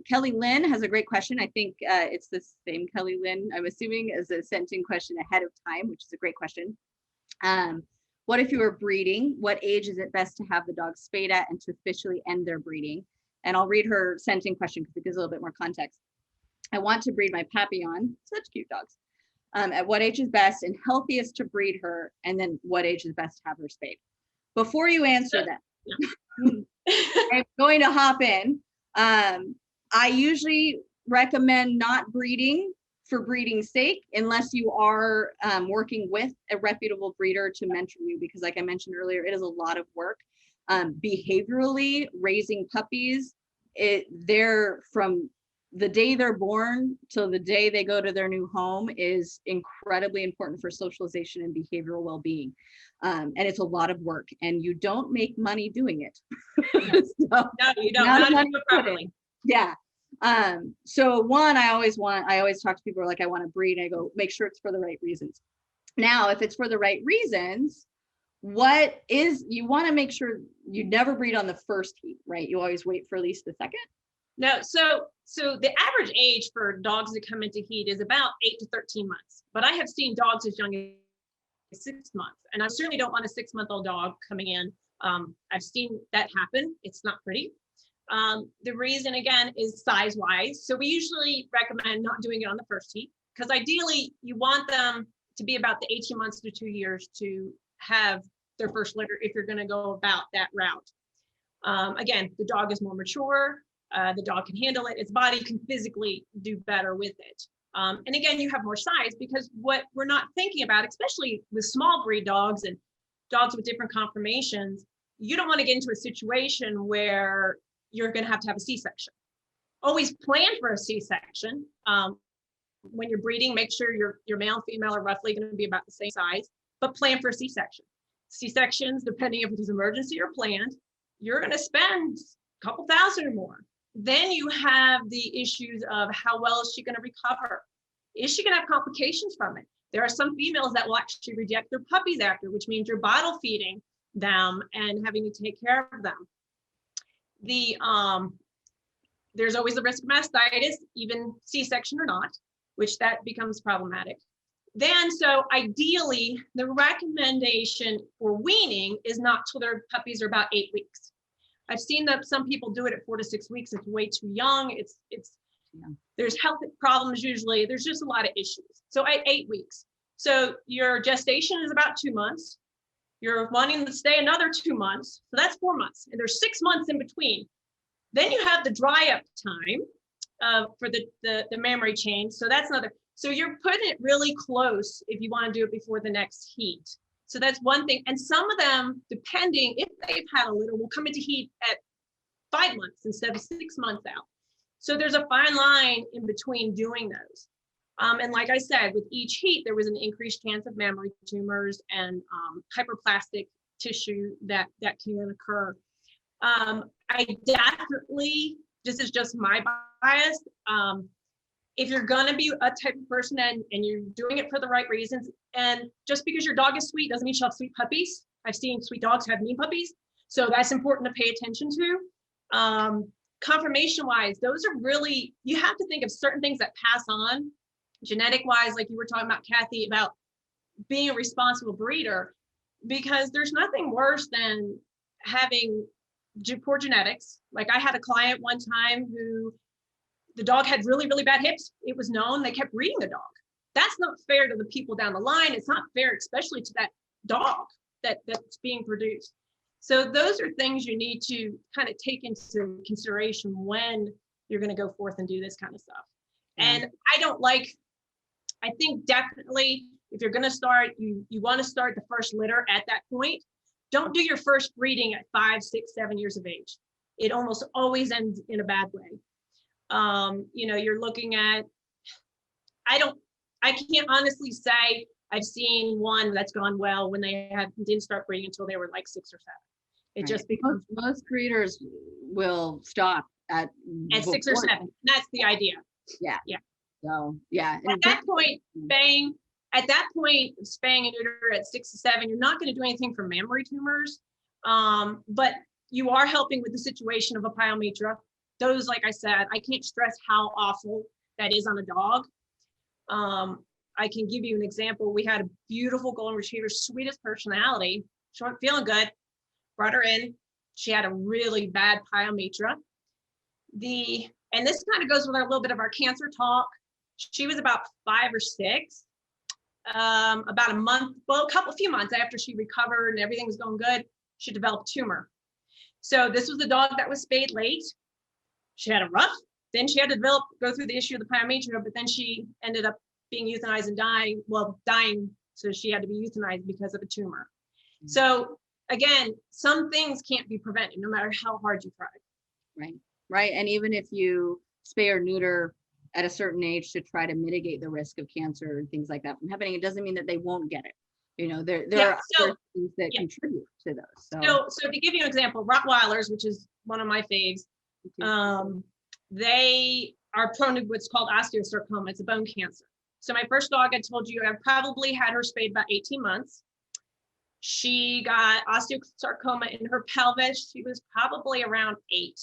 Kelly Lynn has a great question. I think it's the same Kelly Lynn, I'm assuming, as a sent in question ahead of time, which is a great question. What if you were breeding? What age is it best to have the dog spayed at and to officially end their breeding? And I'll read her sent in question because it gives a little bit more context. I want to breed my Papillon, such cute dogs. At what age is best and healthiest to breed her? And then what age is best to have her spayed? Before you answer that, I'm going to hop in. I usually recommend not breeding for breeding's sake, unless you are working with a reputable breeder to mentor you, because like I mentioned earlier, it is a lot of work. Behaviorally, raising puppies they're from the day they're born till the day they go to their new home is incredibly important for socialization and behavioral well-being. And it's a lot of work, and you don't make money doing it. No, you don't. Not if you do it properly. Yeah. So one, I always talk to people who are like, I want to breed. And I go, make sure it's for the right reasons. Now, if it's for the right reasons, you want to make sure you never breed on the first heat, right? You always wait for at least the second. No, so the average age for dogs to come into heat is about 8 to 13 months. But I have seen dogs as young as 6 months, and I certainly don't want a 6-month-old dog coming in. I've seen that happen. It's not pretty. The reason, again, is size-wise. So we usually recommend not doing it on the first heat, because ideally you want them to be about the 18 months to 2 years to have their first litter if you're going to go about that route. Again, the dog is more mature. The dog can handle it. Its body can physically do better with it. And again, you have more size, because what we're not thinking about, especially with small breed dogs and dogs with different conformations, you don't want to get into a situation where you're going to have a C-section. Always plan for a C-section. When you're breeding, make sure your male and female are roughly going to be about the same size, but plan for a C-section. C-sections, depending if it is emergency or planned, you're going to spend a couple thousand or more. Then you have the issues of how well is she going to recover? Is she going to have complications from it? There are some females that will actually reject their puppies after, which means you're bottle feeding them and having to take care of them. There's always the risk of mastitis, even C-section or not, which that becomes problematic. Then, so ideally, the recommendation for weaning is not till their puppies are about 8 weeks. I've seen that some people do it at 4 to 6 weeks. It's way too young. There's health problems usually. There's just a lot of issues. So at 8 weeks. So your gestation is about 2 months. You're wanting to stay another 2 months. So that's 4 months. And there's 6 months in between. Then you have the dry up time for the mammary change. So that's another. So you're putting it really close if you want to do it before the next heat. So that's one thing. And some of them, depending if they've had a litter, will come into heat at 5 months instead of 6 months out. So there's a fine line in between doing those. And like I said, with each heat, there was an increased chance of mammary tumors and hyperplastic tissue that can occur. I definitely, this is just my bias, if you're gonna be a type of person and you're doing it for the right reasons, and just because your dog is sweet doesn't mean she'll have sweet puppies. I've seen sweet dogs have mean puppies. So that's important to pay attention to. Conformation wise, those are really, you have to think of certain things that pass on genetic wise, like you were talking about, Cathy, about being a responsible breeder, because there's nothing worse than having poor genetics. Like I had a client one time who the dog had really, really bad hips. It was known. They kept breeding the dog. That's not fair to the people down the line. It's not fair, especially to that dog that's being produced. So those are things you need to kind of take into consideration when you're going to go forth and do this kind of stuff. And I think definitely if you're going to start, you want to start the first litter at that point. Don't do your first breeding at 5, 6, 7 years of age. It almost always ends in a bad way. You're looking at, I can't honestly say I've seen one that's gone well when they didn't start breeding until they were like 6 or 7. It right. Just becomes most breeders will stop at 6 or 7. That's the idea. Yeah. Yeah. So yeah. At that point, spaying and neuter at 6 to 7, you're not going to do anything for mammary tumors, but you are helping with the situation of a Pyometra. Those, like I said, I can't stress how awful that is on a dog. I can give you an example. We had a beautiful golden retriever, sweetest personality. She wasn't feeling good. Brought her in. She had a really bad Pyometra. And this kind of goes with a little bit of our cancer talk. She was about 5 or 6. About a few months after she recovered and everything was going good, she developed a tumor. So this was the dog that was spayed late. She had a rough, then she had to go through the issue of the Pyometra, but then she ended up being euthanized and dying. So she had to be euthanized because of a tumor. So again, some things can't be prevented no matter how hard you try. Right. right? And even if you spay or neuter at a certain age to try to mitigate the risk of cancer and things like that from happening, it doesn't mean that they won't get it. You know, there are other things that contribute to those. So to give you an example, Rottweilers, which is one of my faves, they are prone to what's called osteosarcoma. It's a bone cancer. So my first dog, I told you, I probably had her spayed about 18 months. She got osteosarcoma in her pelvis. She was probably around 8.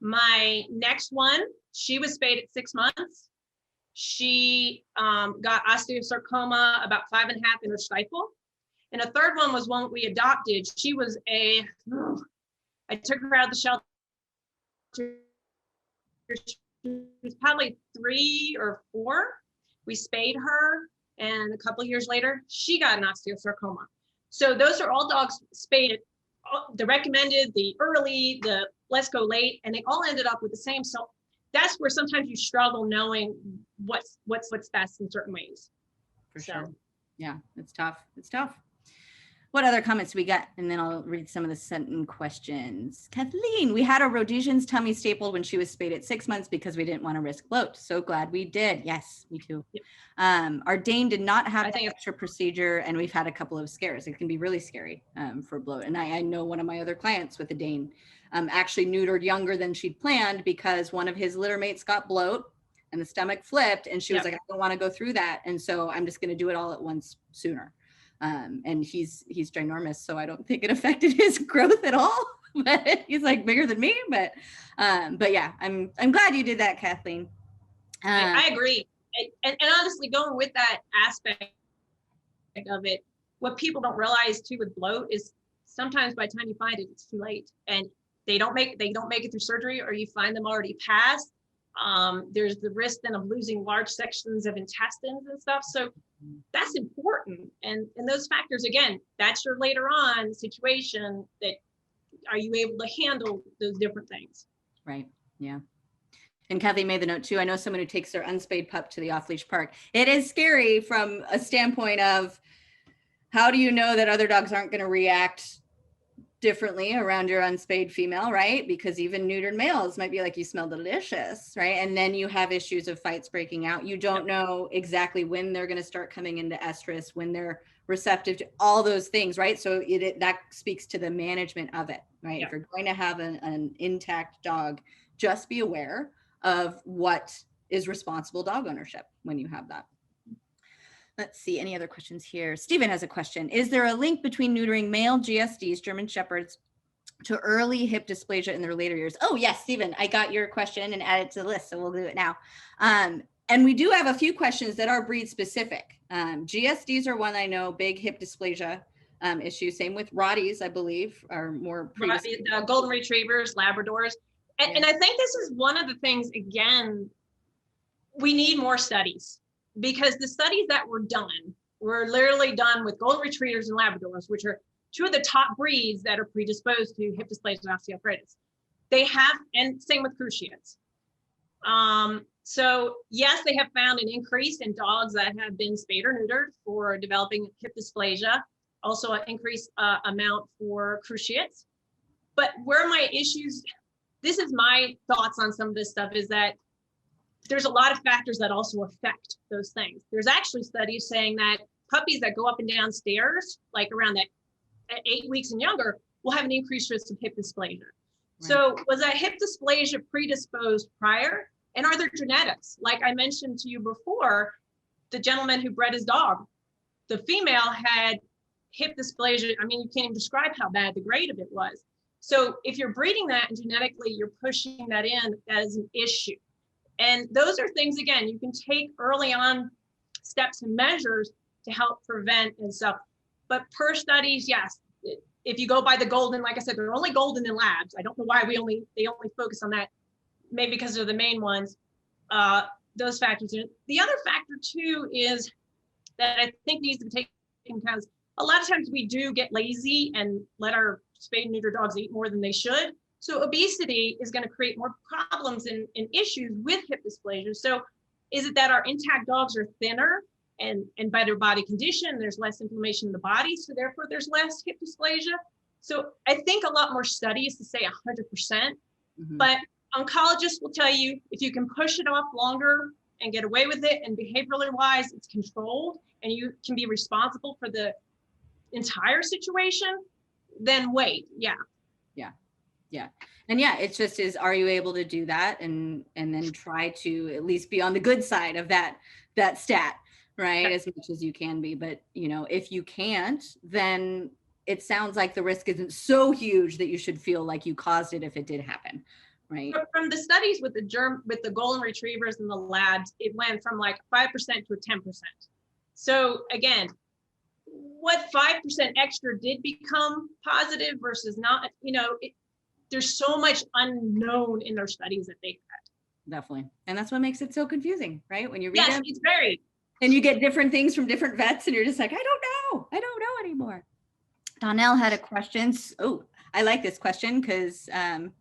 My next one, she was spayed at 6 months. She got osteosarcoma about 5.5 in her stifle. And a third one was one we adopted. She was I took her out of the shelter. She was probably 3 or 4. We spayed her, and a couple of years later, she got an osteosarcoma. So those are all dogs spayed, the recommended, the early, the let's go late, and they all ended up with the same. So that's where sometimes you struggle knowing what's best in certain ways. For sure. Yeah, it's tough. It's tough. What other comments we got? And then I'll read some of the sent-in questions. Kathleen, we had a Rhodesian's tummy stapled when she was spayed at 6 months because we didn't want to risk bloat. So glad we did. Yes, me too. Yep. Our Dane did not have the extra procedure, and we've had a couple of scares. It can be really scary for bloat. And I know one of my other clients with a Dane actually neutered younger than she'd planned because one of his litter mates got bloat and the stomach flipped, and she was like, I don't want to go through that. And so I'm just going to do it all at once sooner. And he's ginormous, so I don't think it affected his growth at all. But he's like bigger than me. But yeah, I'm glad you did that, Kathleen. I agree. And honestly, going with that aspect of it, what people don't realize too with bloat is sometimes by the time you find it, it's too late, and they don't make it through surgery, or you find them already passed. There's the risk then of losing large sections of intestines and stuff. So that's important. And those factors, again, that's your later on situation, that are you able to handle those different things? Right. Yeah. And Kathy made the note too. I know someone who takes their unspayed pup to the off-leash park. It is scary from a standpoint of how do you know that other dogs aren't going to react differently around your unspayed female, right? Because even neutered males might be like, you smell delicious, right? And then you have issues of fights breaking out. You don't know exactly when they're going to start coming into estrus, when they're receptive to all those things, right? So that speaks to the management of it, right? Yeah. If you're going to have an intact dog, just be aware of what is responsible dog ownership when you have that. Let's see, any other questions here? Stephen has a question. Is there a link between neutering male Gsds, German Shepherds, to early hip dysplasia in their later years? Oh yes, Stephen, I got your question and added to the list, so we'll do it now. And we do have a few questions that are breed specific. Gsds are one I know, big hip dysplasia issue. Same with Rotties, I believe, are more golden retrievers, Labradors. And I think this is one of the things, again, we need more studies. Because the studies that were done were literally done with golden retrievers and Labradors, which are 2 of the top breeds that are predisposed to hip dysplasia and osteoarthritis. They have, and same with cruciates. So yes, they have found an increase in dogs that have been spayed or neutered for developing hip dysplasia, also an increased amount for cruciates. But where my issues, this is my thoughts on some of this stuff, is that there's a lot of factors that also affect those things. There's actually studies saying that puppies that go up and down stairs, like around that at 8 weeks and younger, will have an increased risk of hip dysplasia. Right. So was that hip dysplasia predisposed prior? And are there genetics? Like I mentioned to you before, the gentleman who bred his dog, the female had hip dysplasia. I mean, you can't even describe how bad the grade of it was. So if you're breeding that and genetically you're pushing that in as an issue. And those are things, again, you can take early on steps and measures to help prevent and stuff. But per studies, yes, if you go by the golden, like I said, they're only golden in labs. I don't know why they only focus on that, maybe because they're the main ones, those factors. The other factor too is that I think needs to be taken into account. A lot of times we do get lazy and let our spayed and neuter dogs eat more than they should. So obesity is going to create more problems and issues with hip dysplasia. So is it that our intact dogs are thinner and better body condition? There's less inflammation in the body, so therefore there's less hip dysplasia. So I think a lot more studies to say 100%, but oncologists will tell you if you can push it off longer and get away with it, and behaviorally wise, it's controlled and you can be responsible for the entire situation, then wait. Yeah. Yeah. And yeah, it's just are you able to do that and then try to at least be on the good side of that stat, right? As much as you can be. But, you know, if you can't, then it sounds like the risk isn't so huge that you should feel like you caused it if it did happen, right? From the studies with the golden retrievers in the labs, it went from like 5% to 10%. So again, what 5% extra did become positive versus not, you know, there's so much unknown in their studies that they had. Definitely. And that's what makes it so confusing, right? When you read yes, them, it's very. And you get different things from different vets and you're just like, I don't know anymore. Donnell had a question. Oh, I like this question because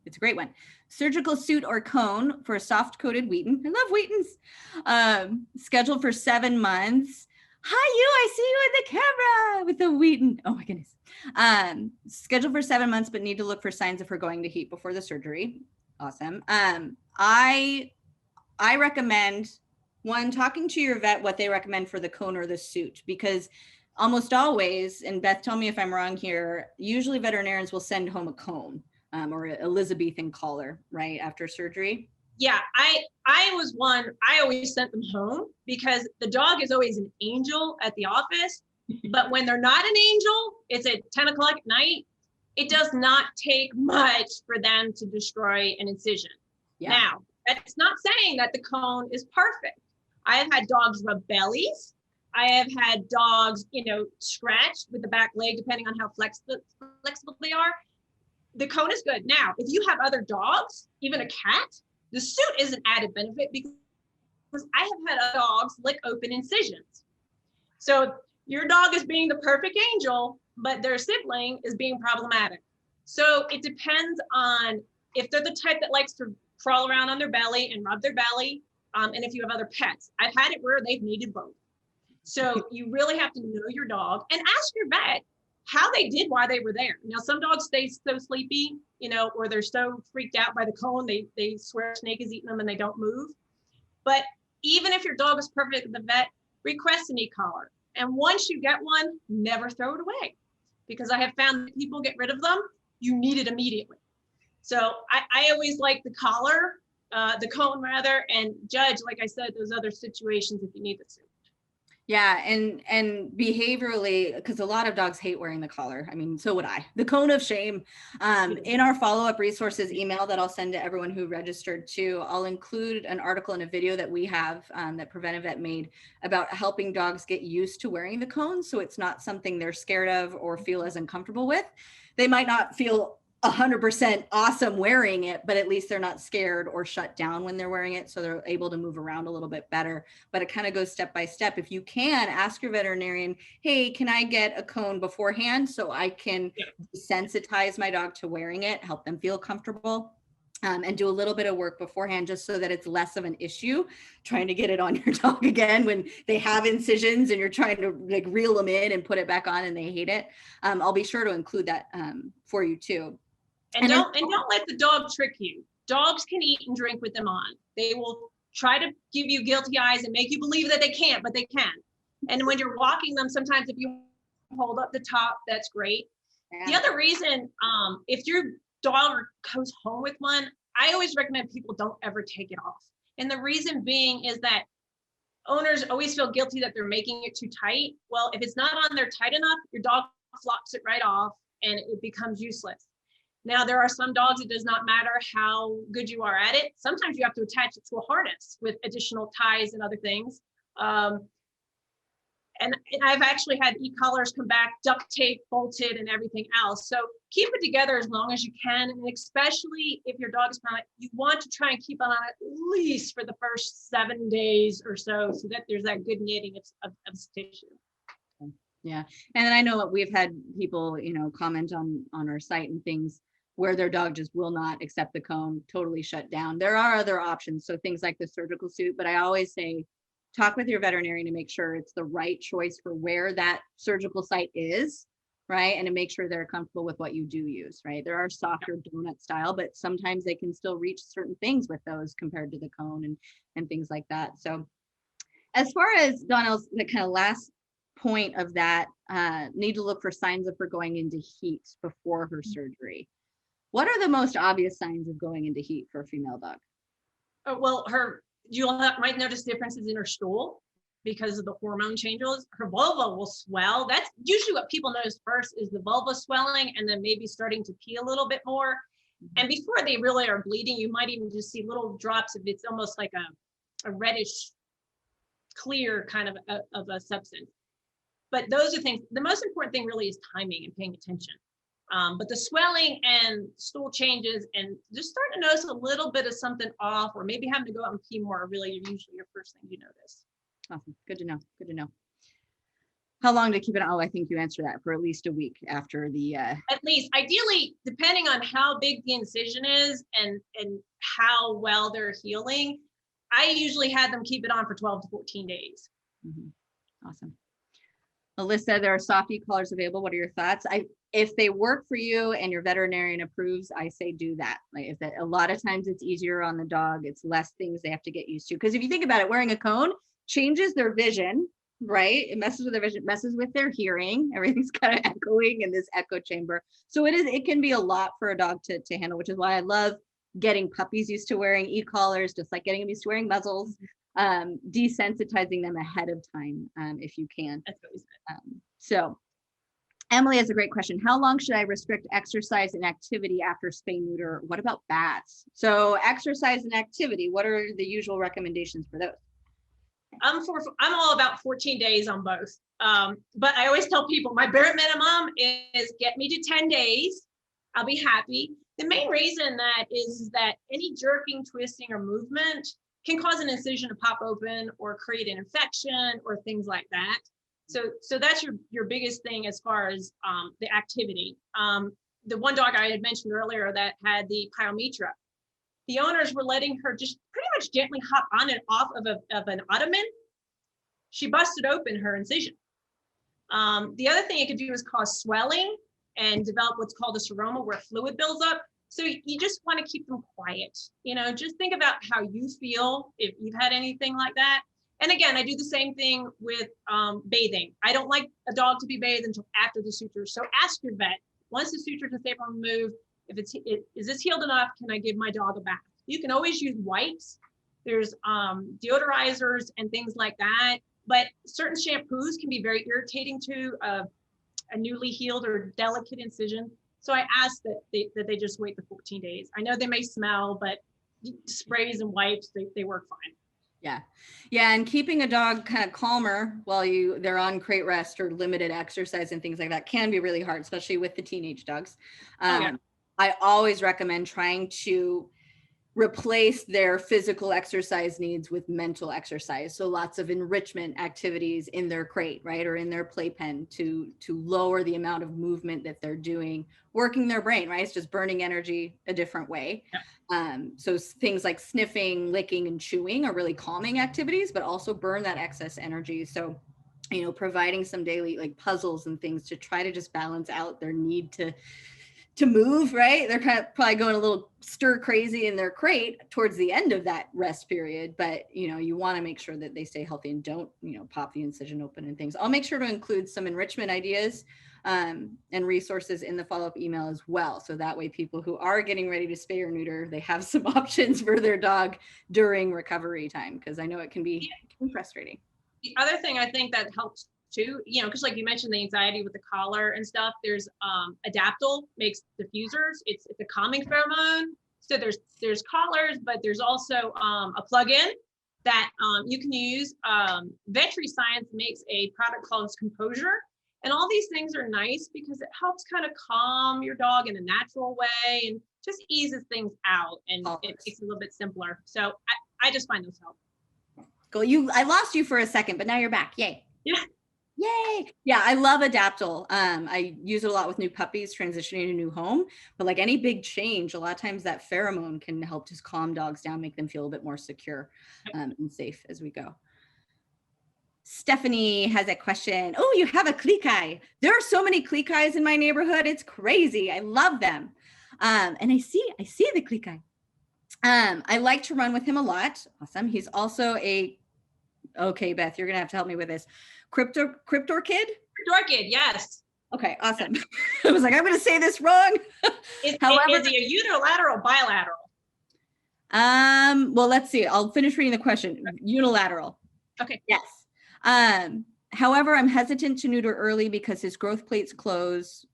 it's a great one. Surgical suit or cone for a soft-coated Wheaton. I love Wheatons. Scheduled for 7 months. Hi, you, I see you in the camera with the Wheaton. Oh my goodness. Scheduled for 7 months, but need to look for signs of her going to heat before the surgery. Awesome. I recommend, one, talking to your vet what they recommend for the cone or the suit, because almost always, and Beth, tell me if I'm wrong here, usually veterinarians will send home a cone or an Elizabethan collar, right, after surgery. Yeah, I was one, I always sent them home because the dog is always an angel at the office, but when they're not an angel, it's at 10 o'clock at night, it does not take much for them to destroy an incision. Yeah. Now, that's not saying that the cone is perfect. I have had dogs rub bellies. I have had dogs, you know, scratched with the back leg, depending on how flexible they are. The cone is good. Now, if you have other dogs, even a cat, the suit is an added benefit because I have had other dogs lick open incisions. So your dog is being the perfect angel, but their sibling is being problematic. So it depends on if they're the type that likes to crawl around on their belly and rub their belly, and if you have other pets. I've had it where they've needed both. So you really have to know your dog and ask your vet how they did while they were there. Now, some dogs stay so sleepy, you know, or they're so freaked out by the cone, they swear a snake is eating them and they don't move. But even if your dog is perfect at the vet, request an e-collar. And once you get one, never throw it away. Because I have found that people get rid of them, you need it immediately. So I always like the collar, the cone rather, and judge, like I said, those other situations if you need the suit. Yeah, and behaviorally, because a lot of dogs hate wearing the collar. I mean, so would I. The cone of shame. In our follow-up resources email that I'll send to everyone who registered too, I'll include an article and a video that we have that Preventive Vet made about helping dogs get used to wearing the cone, so it's not something they're scared of or feel as uncomfortable with. They might not feel 100% awesome wearing it, but at least they're not scared or shut down when they're wearing it. So they're able to move around a little bit better, but it kind of goes step by step. If you can, ask your veterinarian, hey, can I get a cone beforehand so I can desensitize my dog to wearing it, help them feel comfortable, and do a little bit of work beforehand just so that it's less of an issue trying to get it on your dog again when they have incisions and you're trying to like reel them in and put it back on and they hate it. I'll be sure to include that for you too. And don't let the dog trick you. Dogs can eat and drink with them on. They will try to give you guilty eyes and make you believe that they can't, but they can. And when you're walking them, sometimes if you hold up the top, that's great. Yeah. The other reason, if your dog goes home with one, I always recommend people don't ever take it off. And the reason being is that owners always feel guilty that they're making it too tight. Well, if it's not on there tight enough, your dog flops it right off and it becomes useless. Now, there are some dogs, it does not matter how good you are at it. Sometimes you have to attach it to a harness with additional ties and other things. And I've actually had e-collars come back, duct tape, bolted, and everything else. So keep it together as long as you can. And especially if your dog is pregnant, you want to try and keep it on at least for the first 7 days or so that there's that good knitting of tissue. Yeah. And then I know we've had people, you know, comment on our site and things where their dog just will not accept the cone, totally shut down. There are other options. So things like the surgical suit, but I always say, talk with your veterinarian to make sure it's the right choice for where that surgical site is, right? And to make sure they're comfortable with what you do use, right? There are softer donut style, but sometimes they can still reach certain things with those compared to the cone and things like that. So as far as Donnell's, the kind of last point of that, need to look for signs of her going into heat before her surgery. What are the most obvious signs of going into heat for a female dog? Well, might notice differences in her stool because of the hormone changes. Her vulva will swell. That's usually what people notice first, is the vulva swelling and then maybe starting to pee a little bit more. And before they really are bleeding, you might even just see little drops of, it's almost like a reddish clear kind of a substance. But those are things, the most important thing really is timing and paying attention. But the swelling and stool changes and just starting to notice a little bit of something off, or maybe having to go out and pee more, are really usually your first thing you notice. Awesome. Good to know. Good to know. How long to keep it? Oh, I think you answered that, for at least a week after the. At least, ideally, depending on how big the incision is and how well they're healing, I usually had them keep it on for 12 to 14 days. Mm-hmm. Awesome. Alyssa, there are soft e-collars available. What are your thoughts? If they work for you and your veterinarian approves, I say do that. Like, if that, a lot of times it's easier on the dog. It's less things they have to get used to. Because if you think about it, wearing a cone changes their vision, right? It messes with their vision, messes with their hearing. Everything's kind of echoing in this echo chamber. So it can be a lot for a dog to handle, which is why I love getting puppies used to wearing e-collars, just like getting them used to wearing muzzles. Desensitizing them ahead of time, if you can. So Emily has a great question. How long should I restrict exercise and activity after spay neuter? What about baths? So exercise and activity, what are the usual recommendations for those? I'm all about 14 days on both. But I always tell people my bare minimum is get me to 10 days. I'll be happy. The main reason that is that any jerking, twisting, or movement can cause an incision to pop open or create an infection or things like that. So that's your biggest thing as far as the activity. The one dog I had mentioned earlier that had the Pyometra, the owners were letting her just pretty much gently hop on and off of an ottoman. She busted open her incision. The other thing it could do is cause swelling and develop what's called a seroma, where fluid builds up. So you just want to keep them quiet. Just think about how you feel if you've had anything like that. And again, I do the same thing with bathing. I don't like a dog to be bathed until after the suture. So ask your vet, once the sutures and staple are removed, is this healed enough? Can I give my dog a bath? You can always use wipes. There's deodorizers and things like that. But certain shampoos can be very irritating to a newly healed or delicate incision. So I ask that they just wait the 14 days. I know they may smell, but sprays and wipes, they work fine. Yeah. And keeping a dog kind of calmer while they're on crate rest or limited exercise and things like that can be really hard, especially with the teenage dogs. I always recommend trying to replace their physical exercise needs with mental exercise. So lots of enrichment activities in their crate, right? Or in their playpen to lower the amount of movement that they're doing, working their brain, right? It's just burning energy a different way. So things like sniffing, licking, and chewing are really calming activities, but also burn that excess energy. So, providing some daily like puzzles and things to try to just balance out their need to move, right? They're kind of probably going a little stir crazy in their crate towards the end of that rest period, but you want to make sure that they stay healthy and don't, pop the incision open and things. I'll make sure to include some enrichment ideas and resources in the follow-up email as well. So that way people who are getting ready to spay or neuter, they have some options for their dog during recovery time, because I know it can be frustrating. The other thing I think that helps too, because like you mentioned the anxiety with the collar and stuff, there's Adaptil makes diffusers. It's a calming pheromone. So there's collars, but there's also a plug-in that you can use. Vetriscience makes a product called Composure. And all these things are nice because it helps kind of calm your dog in a natural way and just eases things out, and it makes it a little bit simpler. So I just find those help. Cool. I lost you for a second, but now you're back. Yay. Yeah. Yay. Yeah, I love Adaptil. I use it a lot with new puppies transitioning to a new home, but like any big change, a lot of times that pheromone can help just calm dogs down, make them feel a bit more secure and safe as we go. Stephanie has a question. Oh, you have a cliqueye. There are so many cliqueyes in my neighborhood. It's crazy. I love them. And I see the cliqueye. I like to run with him a lot. Awesome. He's also okay, Beth, you're going to have to help me with this. Cryptorchid? Cryptorchid, yes. Okay, awesome. I was like, I'm going to say this wrong. However, is he a unilateral or bilateral? Well, let's see. I'll finish reading the question. Unilateral. Okay. Yes. However, I'm hesitant to neuter early because his growth plates close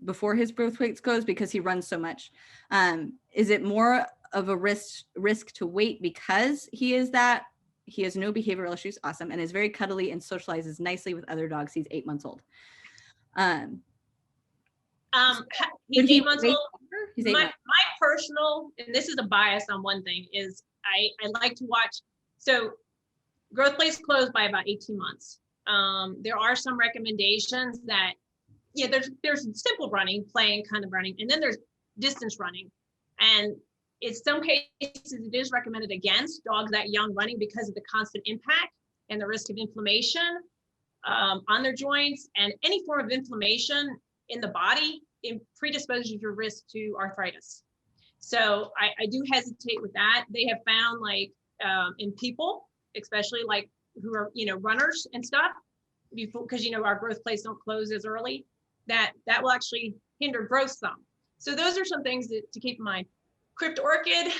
before his growth plates close because he runs so much. Is it more of a risk to wait because he has no behavioral issues? Awesome. And is very cuddly and socializes nicely with other dogs. He's 8 months old. He's 8 months old. He's 8 months. My personal, and this is a bias on one thing, is I like to watch. So growth plates close by about 18 months. There are some recommendations that, yeah, there's simple running, playing kind of running, and then there's distance running. And in some cases, it is recommended against dogs that young running because of the constant impact and the risk of inflammation on their joints, and any form of inflammation in the body predisposes your risk to arthritis. So I do hesitate with that. They have found, like, in people, especially like who are, runners and stuff, because, our growth plates don't close as early, that will actually hinder growth some. So those are some things to keep in mind. Crypt orchid,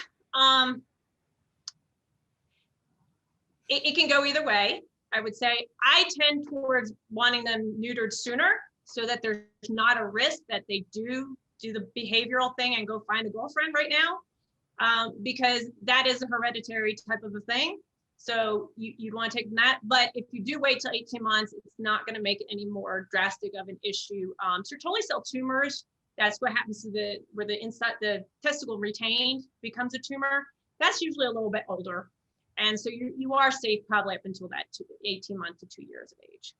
it can go either way. I would say I tend towards wanting them neutered sooner so that there's not a risk that they do the behavioral thing and go find a girlfriend right now, because that is a hereditary type of a thing. So you'd want to take that. But if you do wait till 18 months, it's not going to make it any more drastic of an issue. Sertoli cell tumors, that's what happens to where the inside, the testicle retained becomes a tumor. That's usually a little bit older. And so you are safe probably up until that 18 months to 2 years of age.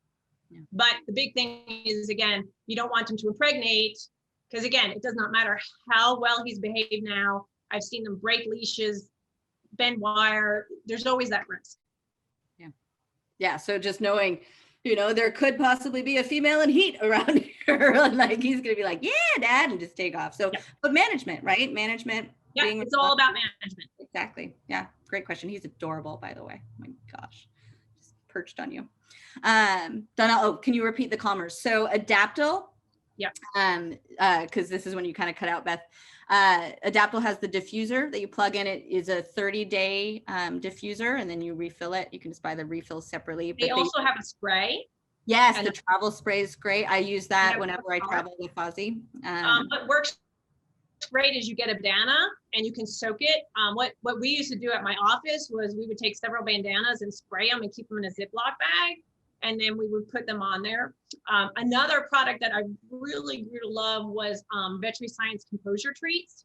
Yeah. But the big thing is, again, you don't want them to impregnate, because again, it does not matter how well he's behaved now. I've seen them break leashes, bend wire. There's always that risk. Yeah. Yeah. So just knowing, there could possibly be a female in heat around here. Like he's going to be like, yeah, dad, and just take off. So, yeah. But management, right? Management. Yeah, it's all about management. Exactly. Yeah. Great question. He's adorable, by the way. Oh my gosh. Just perched on you. Donna, can you repeat the calmers? So Adaptil. Yeah. Because this is when you kind of cut out, Beth. Adaptil has the diffuser that you plug in. It is a 30-day diffuser, and then you refill it. You can just buy the refills separately. They also have a spray. Yes, the travel spray is great. I use that whenever I travel with Fozzie. What works great is you get a bandana and you can soak it. What we used to do at my office was we would take several bandanas and spray them and keep them in a Ziploc bag, and then we would put them on there. Another product that I really grew to love was Vetriscience Composure treats.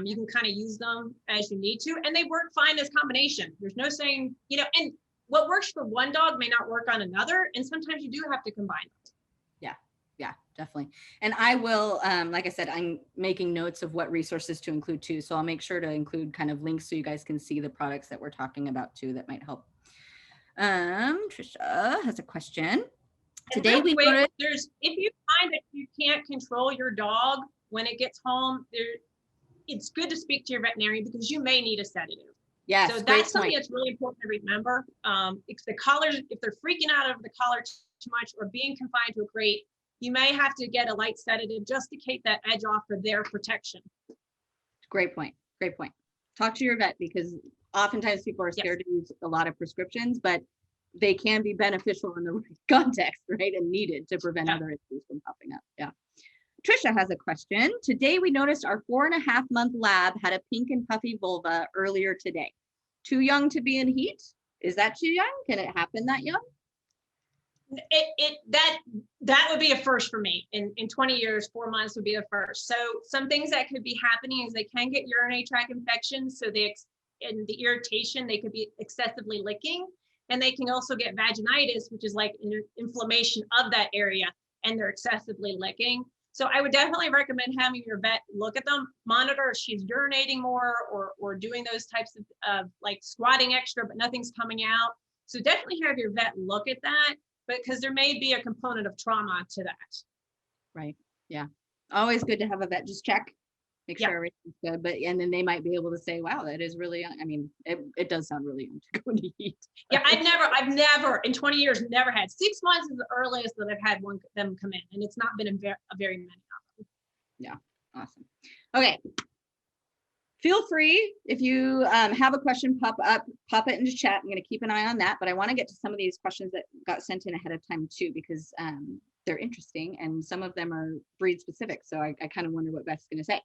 You can kind of use them as you need to, and they work fine as combination. There's no saying, and what works for one dog may not work on another, and sometimes you do have to combine them. Yeah, definitely. And I will, like I said, I'm making notes of what resources to include too. So I'll make sure to include kind of links so you guys can see the products that we're talking about too that might help. Trisha has a question. Today we noticed if you find that you can't control your dog when it gets home, it's good to speak to your veterinarian because you may need a sedative. Yes, so that's something that's really important to remember. If they're freaking out over the collar too much or being confined to a crate, you may have to get a light sedative just to take that edge off for their protection. Great point. Great point. Talk to your vet, because oftentimes people are scared to use a lot of prescriptions, but they can be beneficial in the right context, right? And needed to prevent other issues from popping up. Yeah. Trisha has a question. Today we noticed our 4.5-month lab had a pink and puffy vulva earlier today. Too young to be in heat? Is that too young? Can it happen that young? That would be a first for me. In 20 years, 4 months would be a first. So some things that could be happening is they can get urinary tract infections. So in the irritation, they could be excessively licking, and they can also get vaginitis, which is like inflammation of that area, and they're excessively licking. So I would definitely recommend having your vet look at them, monitor if she's urinating more or doing those types of like squatting extra, but nothing's coming out. So definitely have your vet look at that, but because there may be a component of trauma to that. Right. Yeah. Always good to have a vet just check, make sure everything's good. But and then they might be able to say, wow, that is really young. I mean, it does sound really young to go into heat. Yeah, I've never in 20 years never had 6 months is the earliest that I've had them come in, and it's not been a very many of them. Yeah, awesome. Okay. Feel free if you have a question pop it into chat. I'm going to keep an eye on that, but I want to get to some of these questions that got sent in ahead of time too, because they're interesting and some of them are breed specific. So I kind of wonder what Beth's going to say.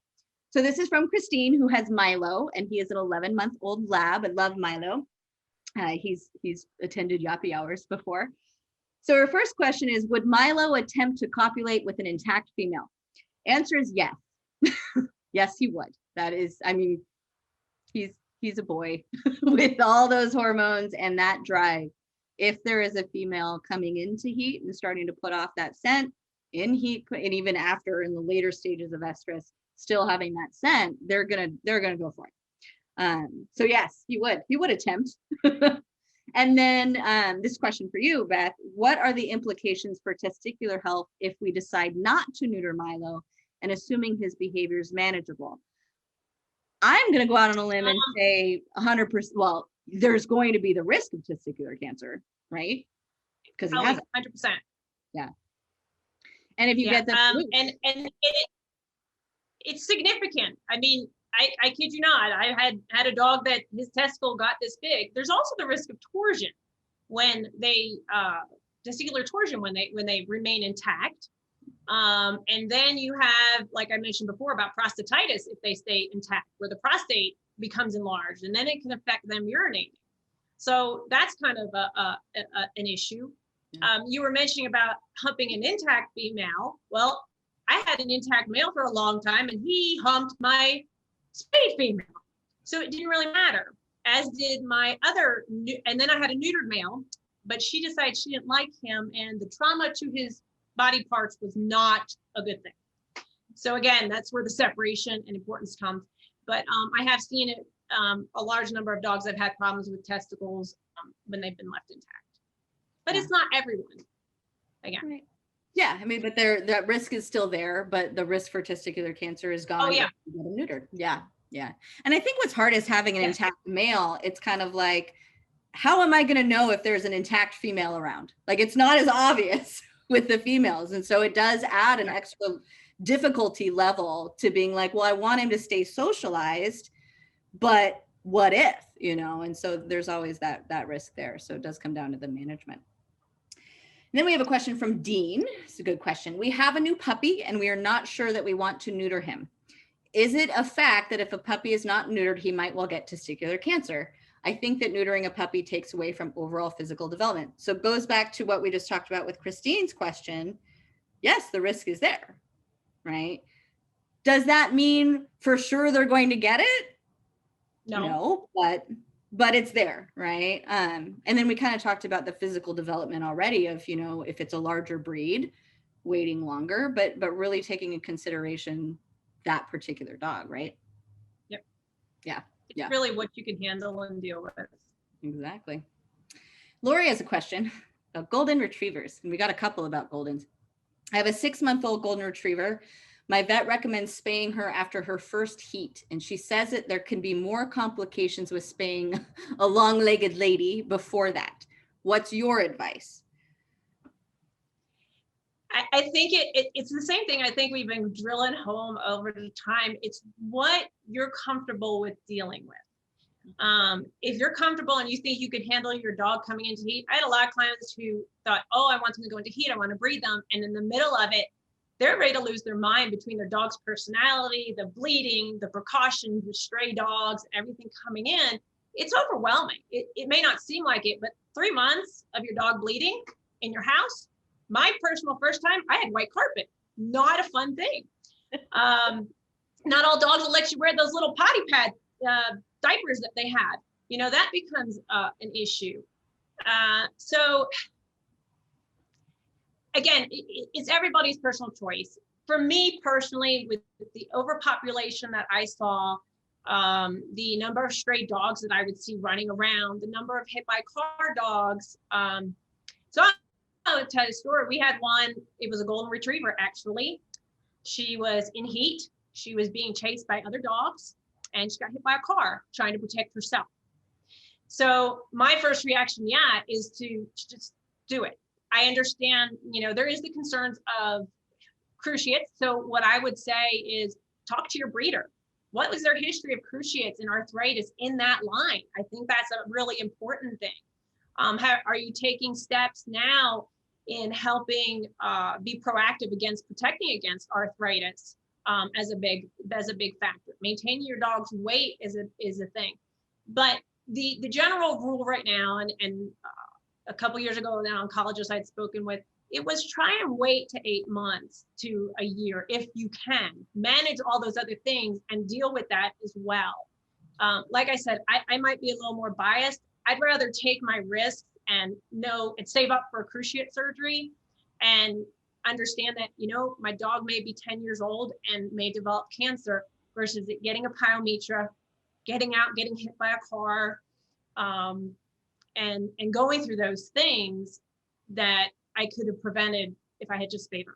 So this is from Christine, who has Milo, and he is an 11-month-old lab. I love Milo. He's attended Yappy Hours before. So her first question is, would Milo attempt to copulate with an intact female? Answer is yes. Yes, he would. That is, I mean, he's a boy with all those hormones and that drive. If there is a female coming into heat and starting to put off that scent in heat, and even after in the later stages of estrus, still having that scent, they're gonna go for it. So yes, he would attempt. And then this question for you, Beth, what are the implications for testicular health if we decide not to neuter Milo and assuming his behavior is manageable? I'm going to go out on a limb and say 100%. Well, there's going to be the risk of testicular cancer, right? Because he has 100%. Yeah. And if you get the and it's significant. I mean, I kid you not. I had a dog that his testicle got this big. There's also the risk of torsion when they testicular torsion when they remain intact. And then you have, like I mentioned before, about prostatitis if they stay intact, where the prostate becomes enlarged, and then it can affect them urinating. So that's kind of an issue. You were mentioning about humping an intact female. Well, I had an intact male for a long time, and he humped my spayed female. So it didn't really matter, as did my other, and then I had a neutered male, but she decided she didn't like him, and the trauma to his body parts was not a good thing. So again, that's where the separation and importance comes. But I have seen it, a large number of dogs have had problems with testicles when they've been left intact. But it's not everyone, again. Right. Yeah, I mean, but that risk is still there, but the risk for testicular cancer is gone. Oh, yeah. Neutered. Yeah, yeah. And I think what's hard is having an intact male. It's kind of like, how am I going to know if there's an intact female around? Like, it's not as obvious with the females. And so it does add an extra difficulty level to being like, well, I want him to stay socialized, but what if, and so there's always that risk there. So it does come down to the management. And then we have a question from Dean. It's a good question. We have a new puppy and we are not sure that we want to neuter him. Is it a fact that if a puppy is not neutered, he might well get testicular cancer? I think that neutering a puppy takes away from overall physical development. So it goes back to what we just talked about with Christine's question. Yes, the risk is there, right? Does that mean for sure they're going to get it? No, but it's there, right? And then we kind of talked about the physical development already of, if it's a larger breed, waiting longer, but really taking in consideration that particular dog, right? Yep. Yeah. It's really what you can handle and deal with. Exactly. Lori has a question about golden retrievers, and we got a couple about goldens. I have a 6-month-old golden retriever. My vet recommends spaying her after her first heat, and she says that there can be more complications with spaying a long-legged lady before that. What's your advice? I think it's the same thing I think we've been drilling home over the time. It's what you're comfortable with dealing with. If you're comfortable and you think you could handle your dog coming into heat, I had a lot of clients who thought, oh, I want them to go into heat, I want to breed them. And in the middle of it, they're ready to lose their mind between their dog's personality, the bleeding, the precautions, the stray dogs, everything coming in. It's overwhelming. It may not seem like it, but 3 months of your dog bleeding in your house, my personal first time, I had white carpet. Not a fun thing. Not all dogs will let you wear those little potty pad diapers that they have. That becomes an issue. So again, it's everybody's personal choice. For me personally, with the overpopulation that I saw, the number of stray dogs that I would see running around, the number of hit by car dogs. So I'll tell you a story. We had one, it was a golden retriever actually. She was in heat. She was being chased by other dogs and she got hit by a car trying to protect herself. So my first reaction, is to just do it. I understand, there is the concerns of cruciates. So what I would say is talk to your breeder. What was their history of cruciates and arthritis in that line? I think that's a really important thing. Are you taking steps now in helping be proactive against protecting against arthritis as a big factor? Maintaining your dog's weight is a thing. But the general rule right now, and a couple years ago, an oncologist I'd spoken with, it was try and wait to 8 months to a year if you can. Manage all those other things and deal with that as well. Like I said, I might be a little more biased. I'd rather take my risks and save up for a cruciate surgery and understand that, my dog may be 10 years old and may develop cancer versus it getting a pyometra, getting out, getting hit by a car, and going through those things that I could have prevented if I had just spayed her.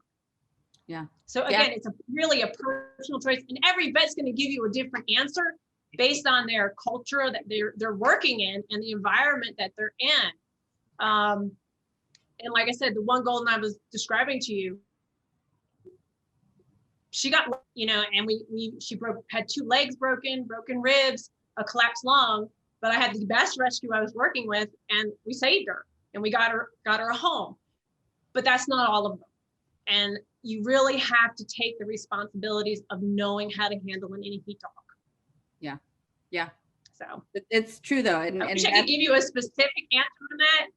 Yeah. So again, it's really a personal choice, and every vet's going to give you a different answer based on their culture that they're working in and the environment that they're in. And like I said, the one golden I was describing to you, she got, and she had 2 legs broken ribs, a collapsed lung, but I had the best rescue I was working with, and we saved her and we got her a home. But that's not all of them. And you really have to take the responsibilities of knowing how to handle an any heat dog. Yeah. Yeah. So it's true though. And I wish I could give you a specific answer on that.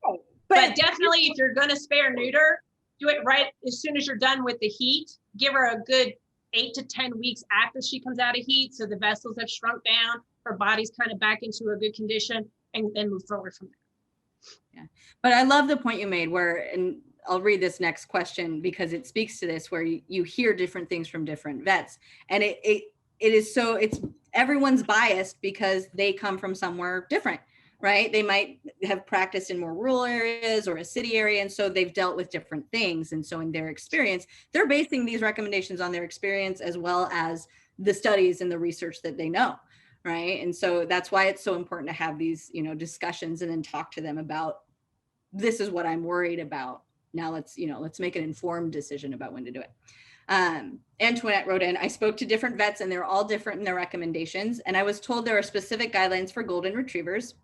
But definitely if you're going to spay or neuter, do it right as soon as you're done with the heat. Give her a good 8 to 10 weeks after she comes out of heat. So the vessels have shrunk down, her body's kind of back into a good condition, and then move forward from there. Yeah. But I love the point you made and I'll read this next question because it speaks to this, where you hear different things from different vets, and it's everyone's biased because they come from somewhere different, right? They might have practiced in more rural areas or a city area, and so they've dealt with different things. And so in their experience, they're basing these recommendations on their experience as well as the studies and the research that they know, right? And so that's why it's so important to have these, discussions and then talk to them about, this is what I'm worried about. Now let's make an informed decision about when to do it. Antoinette wrote in, I spoke to different vets and they're all different in their recommendations. And I was told there are specific guidelines for golden retrievers.